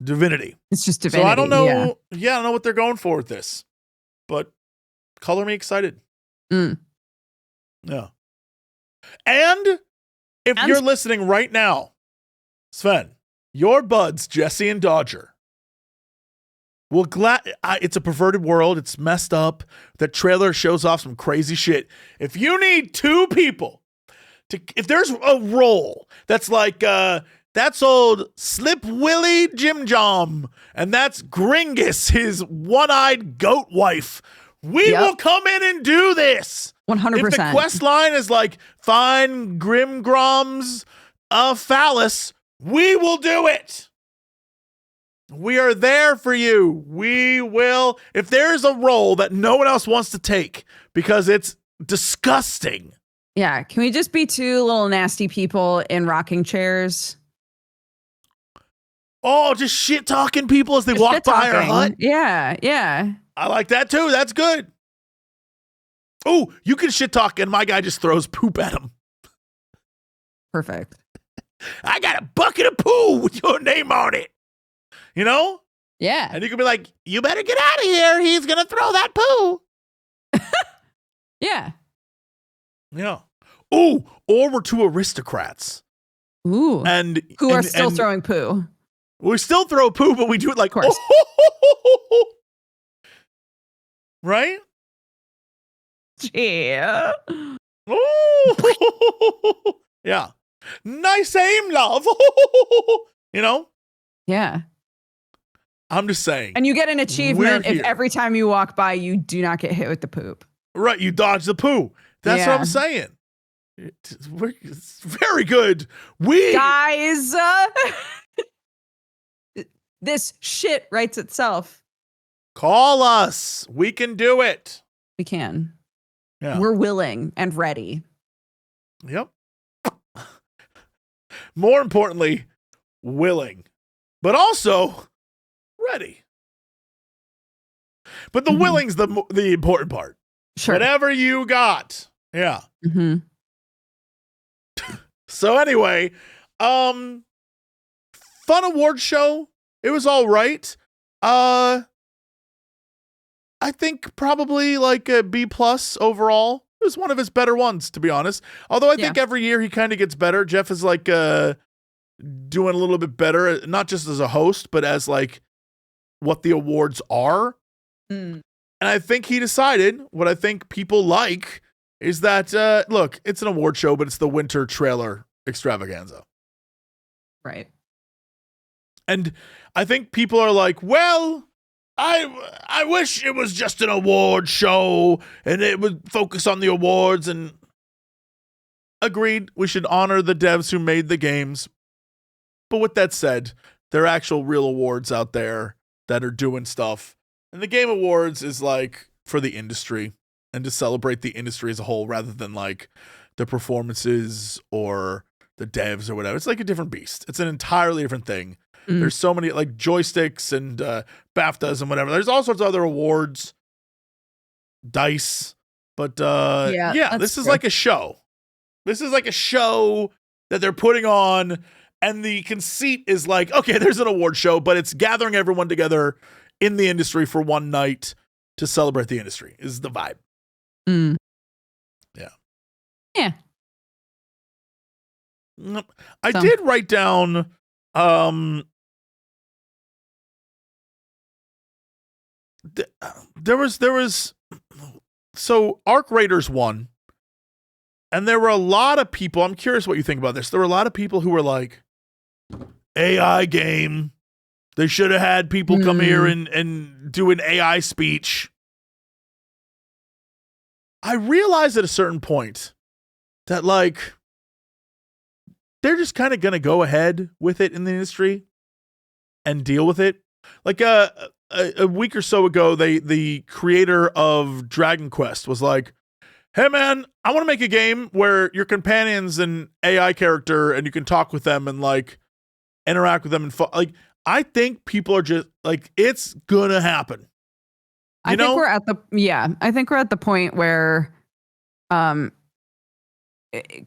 Divinity. It's just Divinity. So I don't know. Yeah, I don't know what they're going for with this, but color me excited. Yeah. And if you're listening right now, Sven, your buds, Jesse and Dodger, it's a perverted world. It's messed up. The trailer shows off some crazy shit. If you need 2 people if there's a role that's that's old Slip Willie Jim Jom, and that's Gringus, his one-eyed goat wife, we will come in and do this. 100%. If the quest line is find Grimgrom's phallus, we will do it. We are there for you. We will. If there's a role that no one else wants to take because it's disgusting. Yeah. Can we just be 2 little nasty people in rocking chairs? Oh, just shit talking people as they walk by our hut? Yeah. Yeah. I like that too. That's good. Oh, you can shit talk and my guy just throws poop at him. Perfect. I got a bucket of poo with your name on it. You know? Yeah. And you could be like, you better get out of here. He's going to throw that poo. Yeah. Yeah. Ooh, or we're two aristocrats. Ooh. And who are still throwing poo. We still throw poo, but we do it like, of course. Right? Yeah. Yeah. Nice aim, love. You know? Yeah. I'm just saying. And you get an achievement if every time you walk by, you do not get hit with the poop. Right. You dodge the poo. That's what I'm saying. It's very good. Guys, this shit writes itself. Call us. We can do it. We can. Yeah. We're willing and ready. Yep. More importantly, willing, but also ready. But the willing's the important part. Sure. Whatever you got. Yeah. Mm-hmm. So anyway, fun award show. It was all right. I think probably like a B+ overall. It was one of his better ones, to be honest. Although I think every year he kind of gets better. Jeff is like doing a little bit better, not just as a host, but as like what the awards are. And I think he decided what I think people like is that, look, it's an award show, but it's the winter trailer extravaganza. Right. And I think people are like, well, I wish it was just an award show and it would focus on the awards. And agreed, we should honor the devs who made the games. But with that said, there are actual real awards out there that are doing stuff. And the Game Awards is like for the industry and to celebrate the industry as a whole rather than like the performances or the devs or whatever. It's like a different beast. It's an entirely different thing. There's so many like joysticks and BAFTAs and whatever. There's all sorts of other awards, dice, but this is like a show. This is like a show that they're putting on, and the conceit is like, okay, there's an award show, but it's gathering everyone together in the industry for one night to celebrate the industry. Is the vibe. Yeah. Yeah. I did write down. There was so Arc Raiders won, and there were a lot of people. I'm curious what you think about this. There were a lot of people who were like, AI game. They should have had people come here and do an AI speech. I realized at a certain point that like they're just kind of going to go ahead with it in the industry and deal with it. Like a week or so ago, the creator of Dragon Quest was like, hey man, I want to make a game where your companion's an AI character and you can talk with them and like interact with them and like I think people are just like, it's gonna happen. I think we're at the point where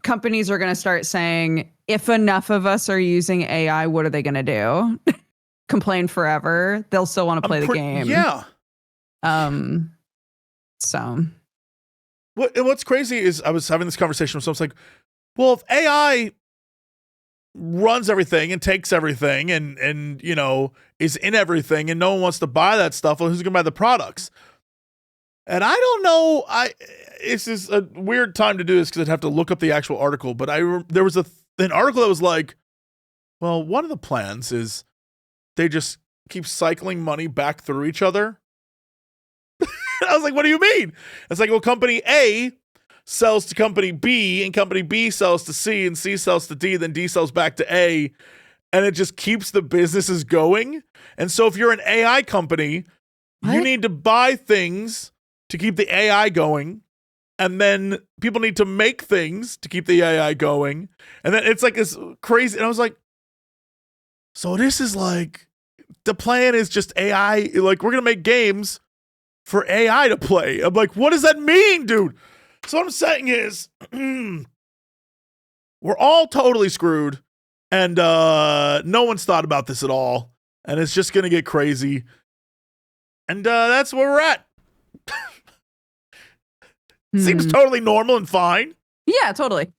companies are going to start saying, if enough of us are using AI, what are they going to do? Complain forever? They'll still want to play the game. Yeah. So what's crazy is I was having this conversation with someone. It's like, well, if AI runs everything and takes everything and you know is in everything and no one wants to buy that stuff, well, who's gonna buy the products? And I don't know. It's just a weird time to do this because I'd have to look up the actual article. But there was an article that was like, well, one of the plans is they just keep cycling money back through each other. I was like, what do you mean? It's like, well, company A sells to company B, and company B sells to C, and C sells to D, then D sells back to A, and it just keeps the businesses going. And so if you're an AI company, you need to buy things to keep the AI going, and then people need to make things to keep the AI going, and then it's like this crazy. And I was like, so this is like, the plan is just AI, like we're gonna make games for AI to play. I'm like, what does that mean, dude? So what I'm saying is, we're all totally screwed, and no one's thought about this at all. and it's just going to get crazy. And that's where we're at. Seems totally normal and fine. Yeah, totally.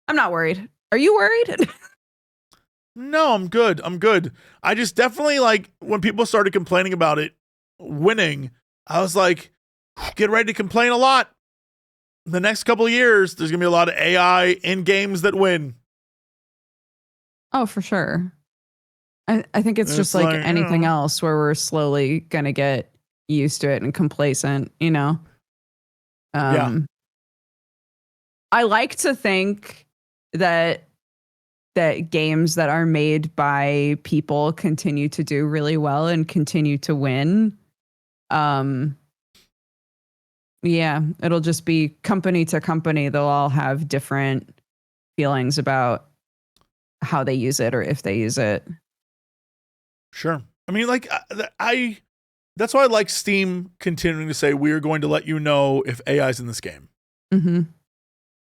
I'm not worried. Are you worried? No, I'm good. I just definitely, like, when people started complaining about it winning, I was like, get ready to complain a lot. The next couple of years, there's going to be a lot of AI in games that win. Oh, for sure. I think it's just like anything else where we're slowly going to get used to it and complacent, you know? I like to think that games that are made by people continue to do really well and continue to win. It'll just be company to company. They'll all have different feelings about how they use it or if they use it. Sure. I mean, like, that's why I like Steam continuing to say, we're going to let you know if AI's in this game. Mm-hmm.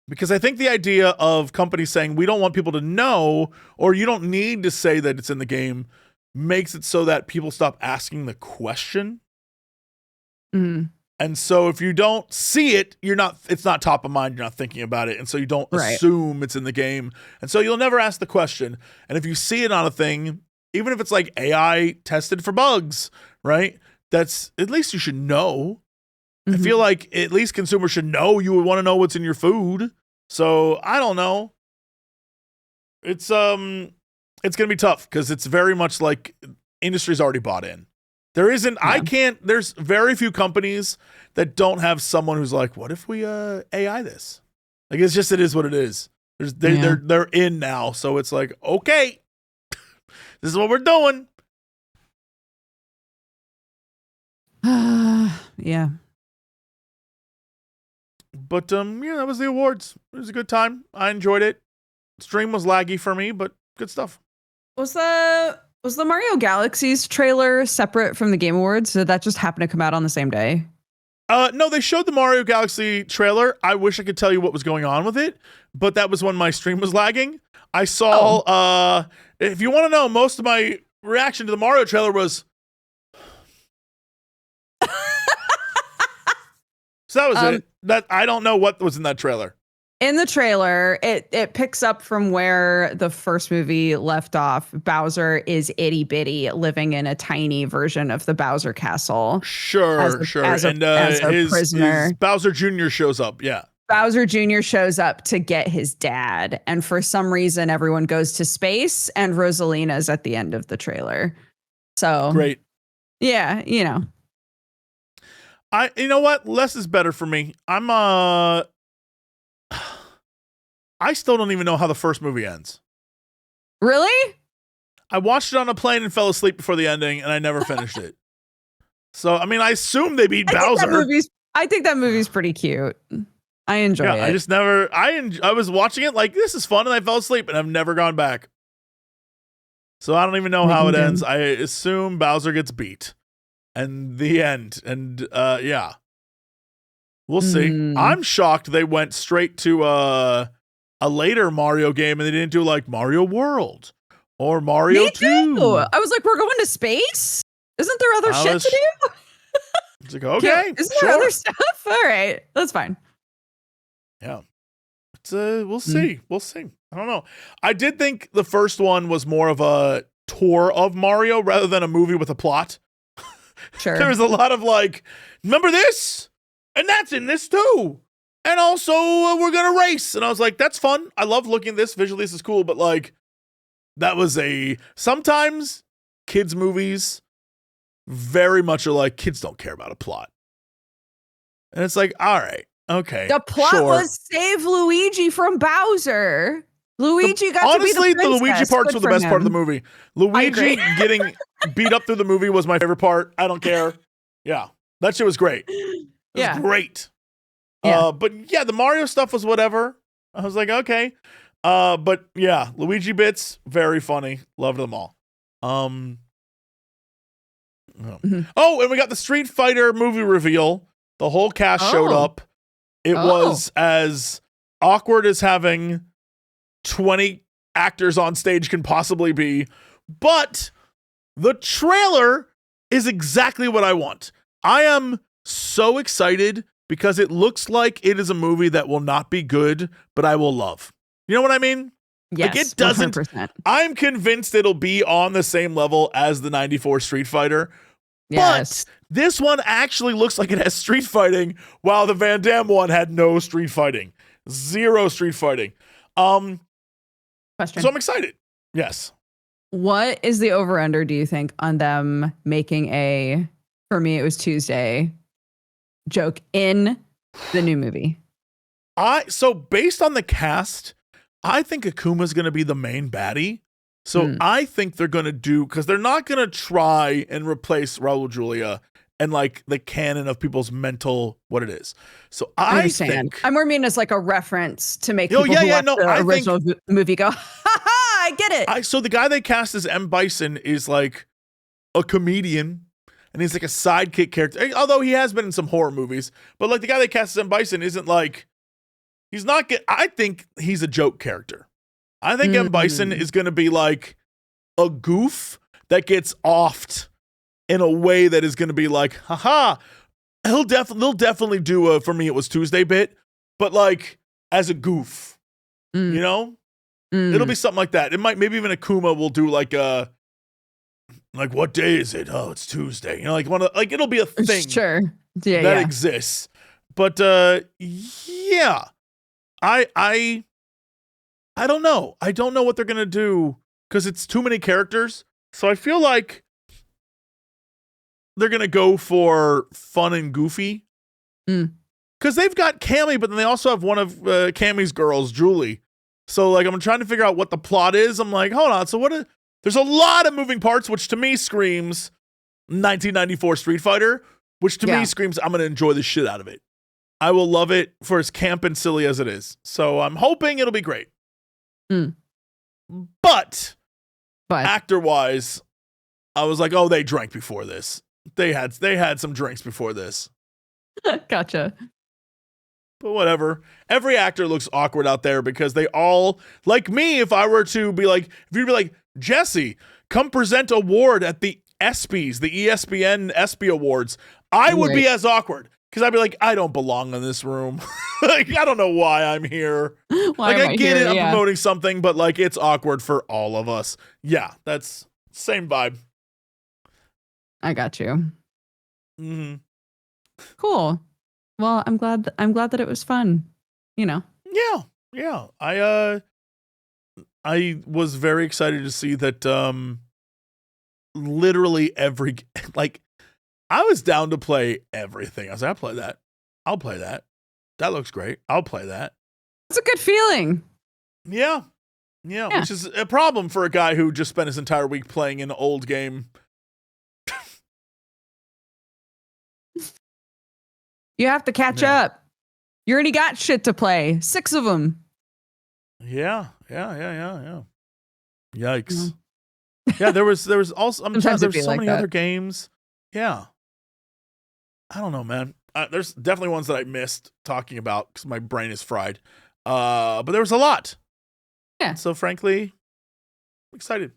Because I think the idea of companies saying, we don't want people to know, or you don't need to say that it's in the game, makes it so that people stop asking the question. Mm-hmm. And so if you don't see it, it's not top of mind, you're not thinking about it. And so you don't assume it's in the game. And so you'll never ask the question. And if you see it on a thing, even if it's like AI tested for bugs, right? That's, at least you should know. I feel like at least consumers should know. You would want to know what's in your food. So I don't know. It's going to be tough because it's very much like industry's already bought in. There isn't, there's very few companies that don't have someone who's like, what if we AI this? Like, it's just, it is what it is. They're in now. So it's like, okay, this is what we're doing. Yeah. But that was the awards. It was a good time. I enjoyed it. Stream was laggy for me, but good stuff. Was the Mario Galaxies trailer separate from the Game Awards? Did that just happen to come out on the same day? No, they showed the Mario Galaxy trailer. I wish I could tell you what was going on with it, but that was when my stream was lagging. I saw, if you want to know, most of my reaction to the Mario trailer was, so that was it. That I don't know what was in that trailer. In the trailer, it picks up from where the first movie left off. Bowser is itty bitty, living in a tiny version of the Bowser Castle. Sure. As a prisoner. His Bowser Jr. shows up. Yeah. Bowser Jr. shows up to get his dad, and for some reason, everyone goes to space, and Rosalina's at the end of the trailer. So great. Yeah, you know. You know what? Less is better for me. I still don't even know how the first movie ends. Really? I watched it on a plane and fell asleep before the ending, and I never finished it. So, I mean, I assume they beat Bowser. I think that movie's pretty cute. I enjoy it. I just never. I was watching it like, this is fun, and I fell asleep, and I've never gone back. So I don't even know how it ends. I assume Bowser gets beat. And the end. And yeah. We'll see. I'm shocked they went straight to a later Mario game and they didn't do like Mario World or Mario 2. I was like, we're going to space? Isn't there other shit to do? It's like, okay. Isn't there other stuff? All right. That's fine. Yeah. It's we'll see. We'll see. I don't know. I did think the first one was more of a tour of Mario rather than a movie with a plot. Sure. There was a lot of like, remember this? And that's in this too. And also we're going to race. And I was like, that's fun. I love looking at this. Visually, this is cool. But like, that was sometimes kids' movies very much are like, kids don't care about a plot. And it's like, all right, okay. The plot was save Luigi from Bowser. Luigi got honestly, to be the princess. Luigi parts were the best part of the movie. Luigi getting beat up through the movie was my favorite part. I don't care. Yeah, that shit was great. It was great. Yeah. But yeah, the Mario stuff was whatever. I was like, okay. But yeah, Luigi bits, very funny. Loved them all. Oh, and we got the Street Fighter movie reveal. The whole cast showed up. It was as awkward as having 20 actors on stage can possibly be, But the trailer is exactly what I want. I am so excited because it looks like it is a movie that will not be good, but I will love. You know what I mean? Yes, like it doesn't. 100%. I'm convinced it'll be on the same level as the 94 Street Fighter. Yes. But this one actually looks like it has street fighting, while the Van Damme one had no street fighting. Zero street fighting. Question. So I'm excited. Yes. What is the over-under, do you think, on them making a, for me, it was Tuesday, joke in the new movie? So based on the cast, I think Akuma's going to be the main baddie. So I think they're going to do, because they're not going to try and replace Raul Julia and like the canon of people's mental what it is. So I think I more mean as like a reference to make people who watch the original movie go, ha ha, I get it. So the guy they cast as M. Bison is like a comedian, and he's like a sidekick character, although he has been in some horror movies. But like the guy they cast as M. Bison isn't like, he's not good. I think he's a joke character. I think M. Bison is going to be like a goof that gets offed in a way that is going to be like, haha. They'll definitely do a, for me, it was Tuesday bit, but like as a goof, you know? It'll be something like that. It might, maybe even Akuma will do like a, like, what day is it? Oh, it's Tuesday. You know, like one of, like it'll be a thing that exists. But yeah, I don't know. I don't know what they're gonna do because it's too many characters. So I feel like they're gonna go for fun and goofy. Because they've got Cammy, but then they also have one of Cammy's girls, Julie. So like I'm trying to figure out what the plot is. I'm like, hold on. So there's a lot of moving parts, which to me screams 1994 Street Fighter, which to me screams I'm gonna enjoy the shit out of it. I will love it for as camp and silly as it is. So I'm hoping it'll be great. But actor-wise, I was like, oh, they drank before this. They had some drinks before this. Gotcha. But whatever. Every actor looks awkward out there because they all, like me, if I were to be like, if you'd be like, Jesse, come present award at the ESPYs, the ESPN ESPY Awards, I would be as awkward. Because I'd be like, I don't belong in this room. Like, I don't know why I'm here. Like, I get it, I'm promoting something, but like, it's awkward for all of us. Yeah, that's same vibe. I got you. Cool. Well, I'm glad that it was fun. You know. Yeah. I was very excited to see that. Literally every like. I was down to play everything. I was like, I'll play that. That looks great. I'll play that. It's a good feeling. Yeah. Which is a problem for a guy who just spent his entire week playing an old game. You have to catch up. You already got shit to play. 6 of them. Yeah. Yikes. Yeah, there was also, there was so many other games. Yeah. I don't know, man. There's definitely ones that I missed talking about because my brain is fried. But there was a lot. Yeah. So frankly, I'm excited.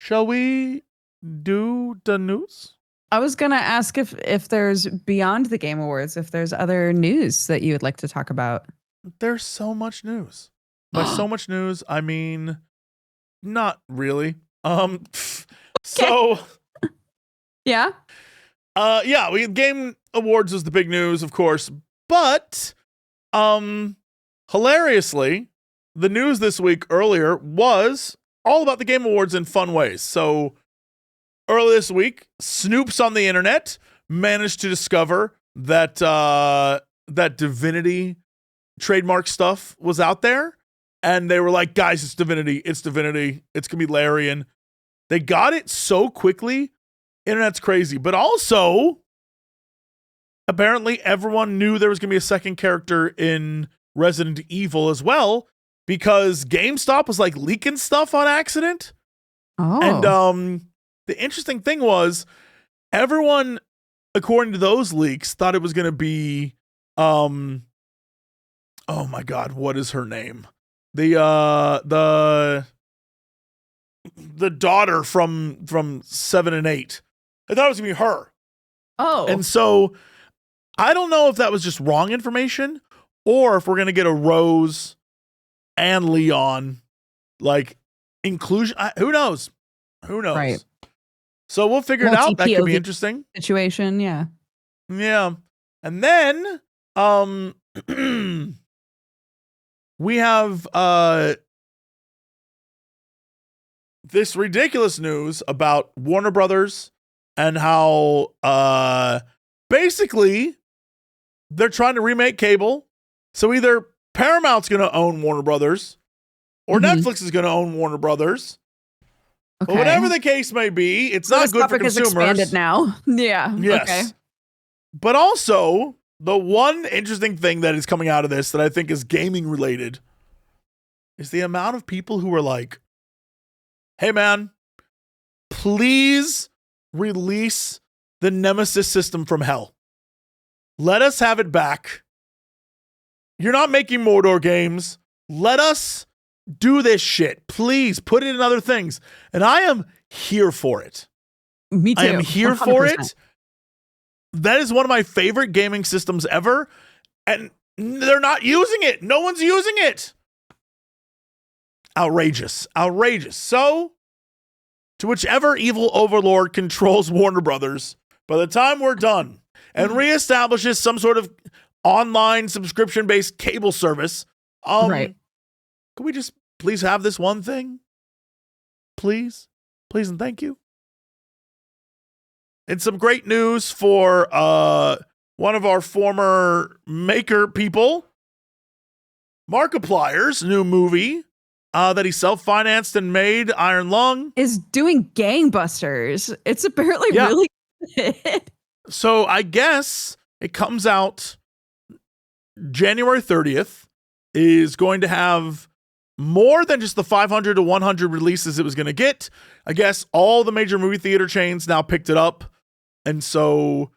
Shall we do the news? I was gonna ask if there's beyond the Game Awards, if there's other news that you would like to talk about. There's so much news. By so much news, I mean not really. So yeah. We Game Awards was the big news, of course, but hilariously, the news this week earlier was all about the Game Awards in fun ways. So earlier this week, snoops on the internet managed to discover that that Divinity trademark stuff was out there, and they were like, guys, it's Divinity, it's gonna be Larian. They got it so quickly. Internet's crazy. But also, apparently everyone knew there was going to be a second character in Resident Evil as well, because GameStop was like leaking stuff on accident. Oh. And the interesting thing was, everyone, according to those leaks, thought it was going to be, oh my God, what is her name? The the daughter from 7 and 8. I thought it was going to be her. Oh. And so I don't know if that was just wrong information or if we're going to get a Rose and Leon like inclusion. Who knows? Who knows? Right. So we'll figure it out. That could be interesting. Situation, yeah. Yeah. And then we have this ridiculous news about Warner Brothers and how basically they're trying to remake cable. So either Paramount's going to own Warner Brothers or Netflix is going to own Warner Brothers. Okay. But whatever the case may be, it's not good for consumers. Expanded now. Yeah. Yes. Okay. But also, the one interesting thing that is coming out of this that I think is gaming related is the amount of people who are like, hey man, please release the Nemesis system from hell. Let us have it back. You're not making Mordor games. Let us do this shit. Please put it in other things. And I am here for it. Me too. I am here 100%. for it. That is one of my favorite gaming systems ever. And they're not using it. No one's using it. Outrageous. Outrageous. So, to whichever evil overlord controls Warner Brothers, by the time we're done and reestablishes some sort of online subscription-based cable service, right. Can we just please have this one thing? Please? Please and thank you. And some great news for one of our former maker people, Markiplier's new movie that he self-financed and made, Iron Lung, is doing gangbusters. It's apparently really good. So I guess it comes out January 30th, is going to have more than just the 500 to 100 releases it was going to get. I guess all the major movie theater chains now picked it up. And so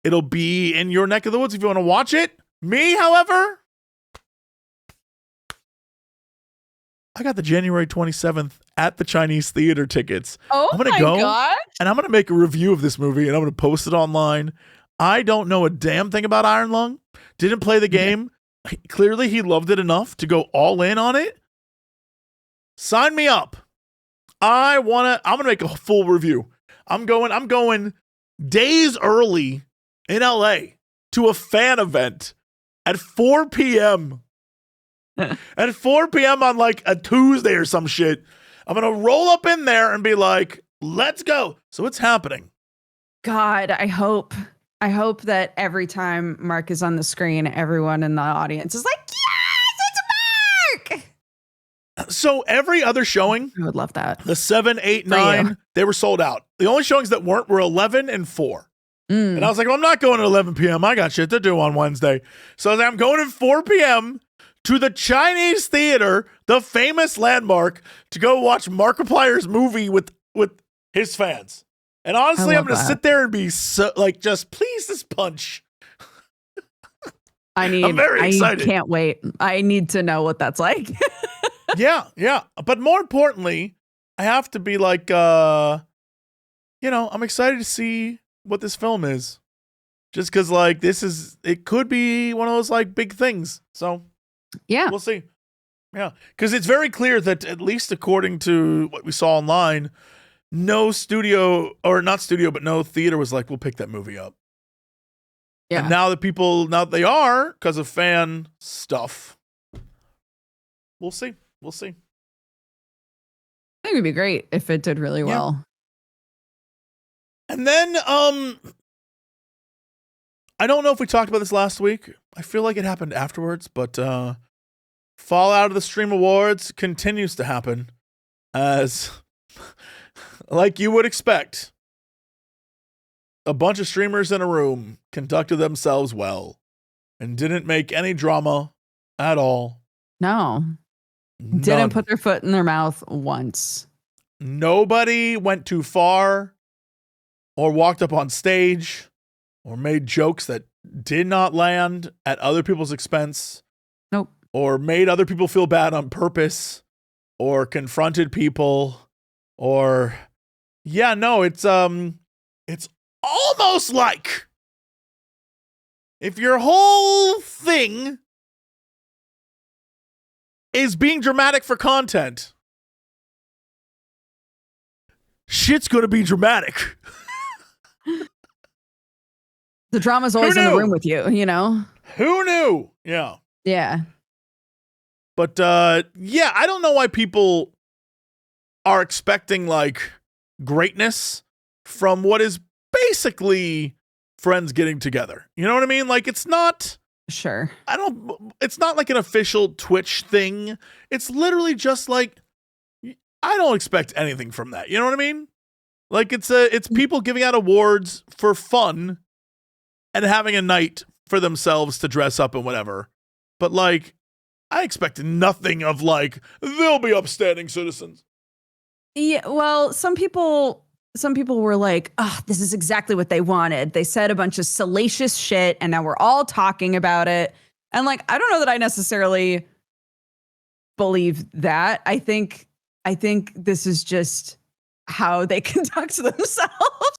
it'll be in your neck of the woods if you want to watch it. Me, however, I got the January 27th at the Chinese theater tickets. Oh, I'm going to go and I'm going to make a review of this movie and I'm going to post it online. I don't know a damn thing about Iron Lung. Didn't play the game. Clearly, he loved it enough to go all in on it. Sign me up. I'm going to make a full review. I'm going days early in LA to a fan event at 4 p.m. At 4 p.m. on like a Tuesday or some shit. I'm going to roll up in there and be like, let's go. So it's happening. God, I hope that every time Mark is on the screen, everyone in the audience is like, yes, it's Mark. So every other showing, I would love that. The 7, 8, 9, they were sold out. The only showings that weren't were 11 and 4. And I was like, well, I'm not going at 11 p.m. I got shit to do on Wednesday. So I was like, I'm going at 4 p.m. to the Chinese theater, the famous landmark, to go watch Markiplier's movie with his fans. And honestly, I'm going to sit there and be so, like, just please this punch. I'm very excited. I can't wait. I need to know what that's like. Yeah. But more importantly, I have to be like, I'm excited to see what this film is. Just because, like, it could be one of those, like, big things. So, yeah, we'll see. Yeah. Because it's very clear that, at least according to what we saw online, no studio, or not studio, but no theater was like, we'll pick that movie up. Yeah. And now that they are, because of fan stuff, we'll see. We'll see. I think it'd be great if it did really well. And then, I don't know if we talked about this last week. I feel like it happened afterwards, but Fallout of the Stream Awards continues to happen as, like you would expect, a bunch of streamers in a room conducted themselves well and didn't make any drama at all. No. None. Didn't put their foot in their mouth once. Nobody went too far or walked up on stage or made jokes that did not land at other people's expense. Nope. Or made other people feel bad on purpose or confronted people Or yeah, no, it's almost like if your whole thing is being dramatic for content, shit's gonna be dramatic. The drama's always in the room with you, you know? Who knew? Yeah. Yeah. But yeah, I don't know why people are expecting like greatness from what is basically friends getting together. You know what I mean? Like it's not sure. It's not like an official Twitch thing. It's literally just like I don't expect anything from that. You know what I mean? Like it's people giving out awards for fun and having a night for themselves to dress up and whatever. But like I expected nothing of like they'll be upstanding citizens. Yeah, well, some people were like, "Oh, this is exactly what they wanted." They said a bunch of salacious shit and now we're all talking about it. And like I don't know that I necessarily believe that. I think this is just how they conduct themselves.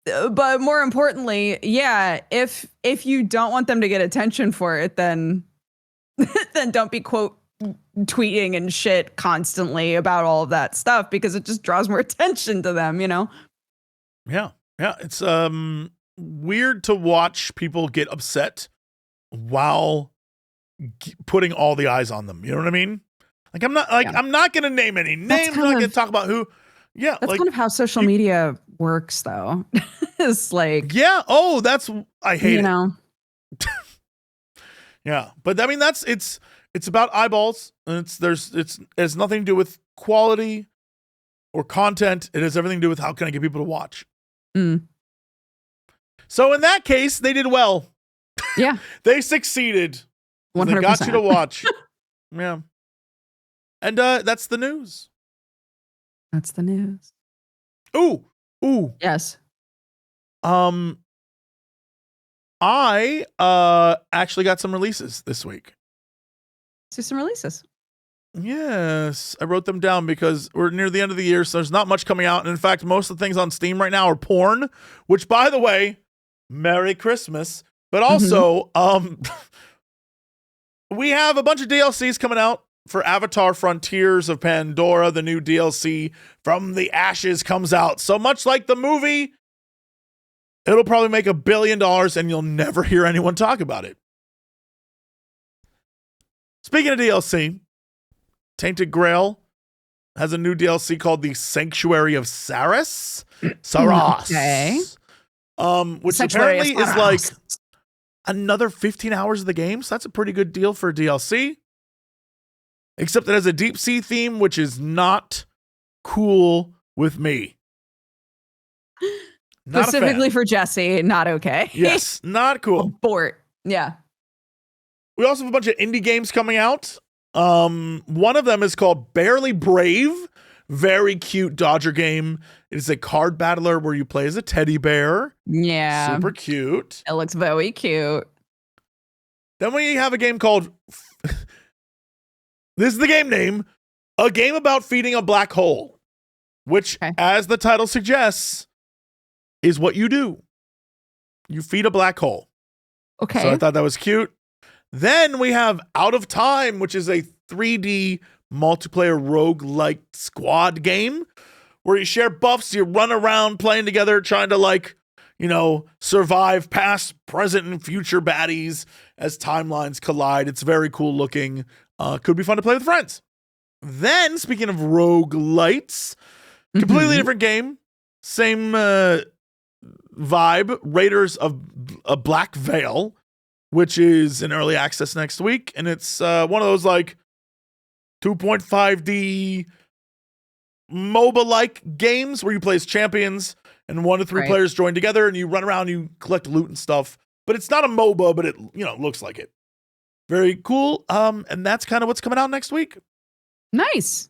But more importantly, yeah, if you don't want them to get attention for it, then don't be quote tweeting and shit constantly about all of that stuff because it just draws more attention to them, you know? Yeah. Yeah. It's weird to watch people get upset while putting all the eyes on them. You know what I mean? Like I'm not gonna name any names. I'm not gonna talk about who. Yeah, that's kind of how social media works, though. It's like, yeah. Oh, I hate it. You know. Yeah, but I mean it's about eyeballs, and it has nothing to do with quality or content. It has everything to do with how can I get people to watch. Mm. So in that case, they did well. Yeah, they succeeded. 100%. They got you to watch. Yeah, and that's the news. That's the news. Ooh. Yes. I actually got some releases this week. See some releases. Yes, I wrote them down because we're near the end of the year, so there's not much coming out. And in fact, most of the things on Steam right now are porn, which, by the way, Merry Christmas. But also, we have a bunch of DLCs coming out for Avatar Frontiers of Pandora. The new DLC From the Ashes comes out. So much like the movie, it'll probably make $1 billion and you'll never hear anyone talk about it. Speaking of DLC, Tainted Grail has a new DLC called The Sanctuary of Saras. Okay. Which apparently is like another 15 hours of the game. So that's a pretty good deal for a DLC. Except it has a deep sea theme, which is not cool with me. Not specifically for Jesse, not okay. Yes, not cool. Abort. Yeah. We also have a bunch of indie games coming out. One of them is called Barely Brave. Very cute Dodger game. It is a card battler where you play as a teddy bear. Yeah. Super cute. It looks very cute. Then we have a game called... This is the game name. A game about feeding a black hole. Which, as the title suggests, is what you do. You feed a black hole. Okay. So I thought that was cute. Then we have Out of Time, which is a 3D multiplayer roguelike squad game where you share buffs, you run around playing together, trying to survive past, present, and future baddies as timelines collide. It's very cool looking. Could be fun to play with friends. Then, speaking of roguelites, completely different game. Same vibe. Raiders of a Black Veil, which is in early access next week. And it's one of those like 2.5D MOBA-like games where you play as champions and 1 to 3 players join together and you run around, you collect loot and stuff. But it's not a MOBA, but it looks like it. Very cool. And that's kind of what's coming out next week. Nice.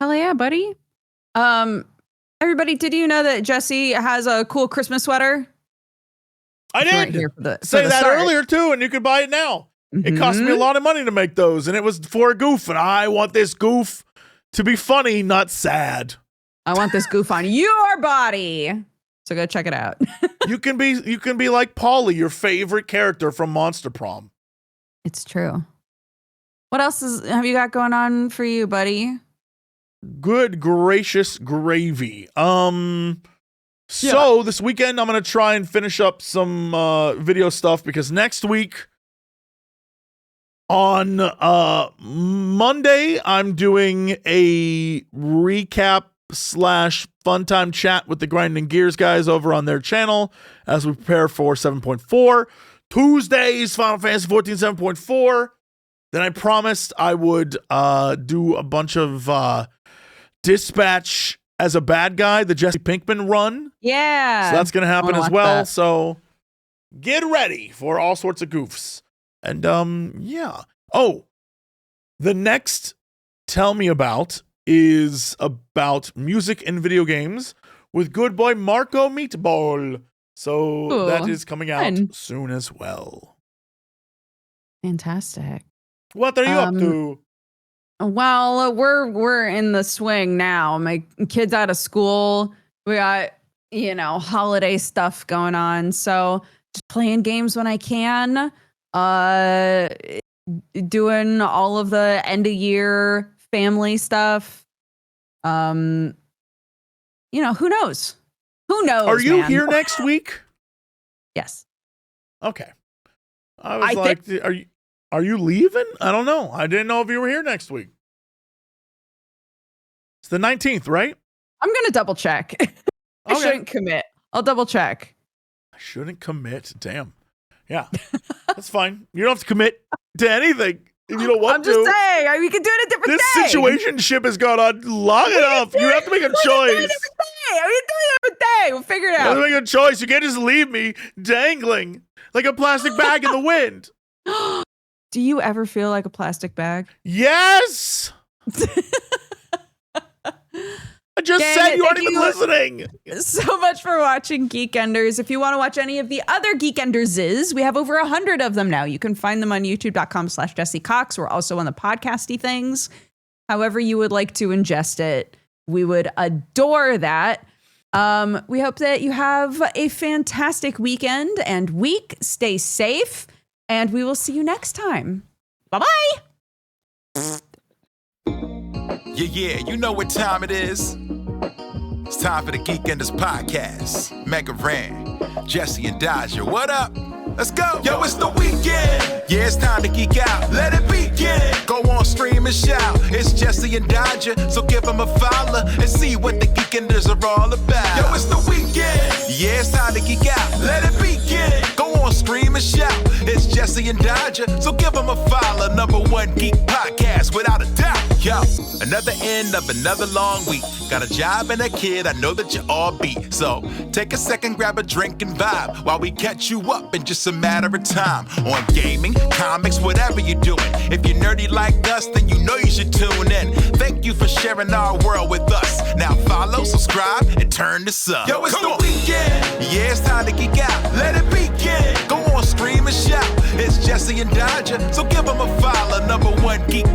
Hell yeah, buddy. Everybody, did you know that Jesse has a cool Christmas sweater? I did say that earlier too, and you could buy it now. It cost me a lot of money to make those, and it was for a goof, and I want this goof. to be funny, not sad. I want this goof on your body. So go check it out. You can be like Polly, your favorite character from Monster Prom. It's true. What else have you got going on for you, buddy? Good gracious gravy. So this weekend I'm going to try and finish up some video stuff because next week on Monday I'm doing a recap / fun time chat with the Grinding Gears guys over on their channel as we prepare for 7.4. Tuesdays, Final Fantasy 14 7.4. Then I promised I would do a bunch of Dispatch as a bad guy, the Jesse Pinkman run. Yeah. So that's going to happen as well. That. So get ready for all sorts of goofs. And yeah. Oh, the next Tell Me About is about music and video games with good boy Marco Meatball. So that is coming out soon as well. Fantastic. What are you up to? Well, we're in the swing now. My kid's out of school. We got, holiday stuff going on. So just playing games when I can. Doing all of the end of year family stuff. Who knows? Who knows? Are you here next week? Yes. Okay. I was are you leaving? I don't know. I didn't know if you were here next week. It's the 19th, right? I'm going to double check. I shouldn't commit. I'll double check. I shouldn't commit. Damn. Yeah. That's fine. You don't have to commit to anything if you don't want to. I'm just saying. We can do it a different day. This situationship has gone on long enough. You have to make a choice. We can do it a different day. We'll figure it out. You have to make a choice. You can't just leave me dangling like a plastic bag in the wind. Do you ever feel like a plastic bag? Yes. I just said you aren't even listening. So much for watching Geekenders. If you want to watch any of the other Geekenderses, we have over 100 of them now. You can find them on youtube.com/Jessie Cox. We're also on the podcasty things. However you would like to ingest it, we would adore that. We hope that you have a fantastic weekend and week. Stay safe, and we will see you next time. Bye-bye. Yeah, you know what time it is. It's time for the Geekenders podcast. MegaRan, Jesse and Dodger, what up? Let's go. Yo, it's the weekend. Yeah, it's time to geek out. Let it begin. Go on, stream and shout. It's Jesse and Dodger, so give them a follow and see what the Geekenders are all about. Yo, it's the weekend. Yeah, it's time to geek out. Let it begin. Go on, stream and shout. It's Jesse and Dodger, so give them a follow. #1 geek podcast, without a doubt. Yo, another end of another long week. Got a job and a kid, I know that you all beat. So take a second, grab a drink and vibe while we catch you up in just a matter of time. On gaming, comics, whatever you're doing. If you're nerdy like us, then you know you should tune in. Thank you for sharing our world with us. Now follow, subscribe, and turn this up. Yo, it's the weekend. Yeah, it's time to geek out. Let it begin. Go on, stream and shout. It's Jesse and Dodger, so give them a follow. #1 geek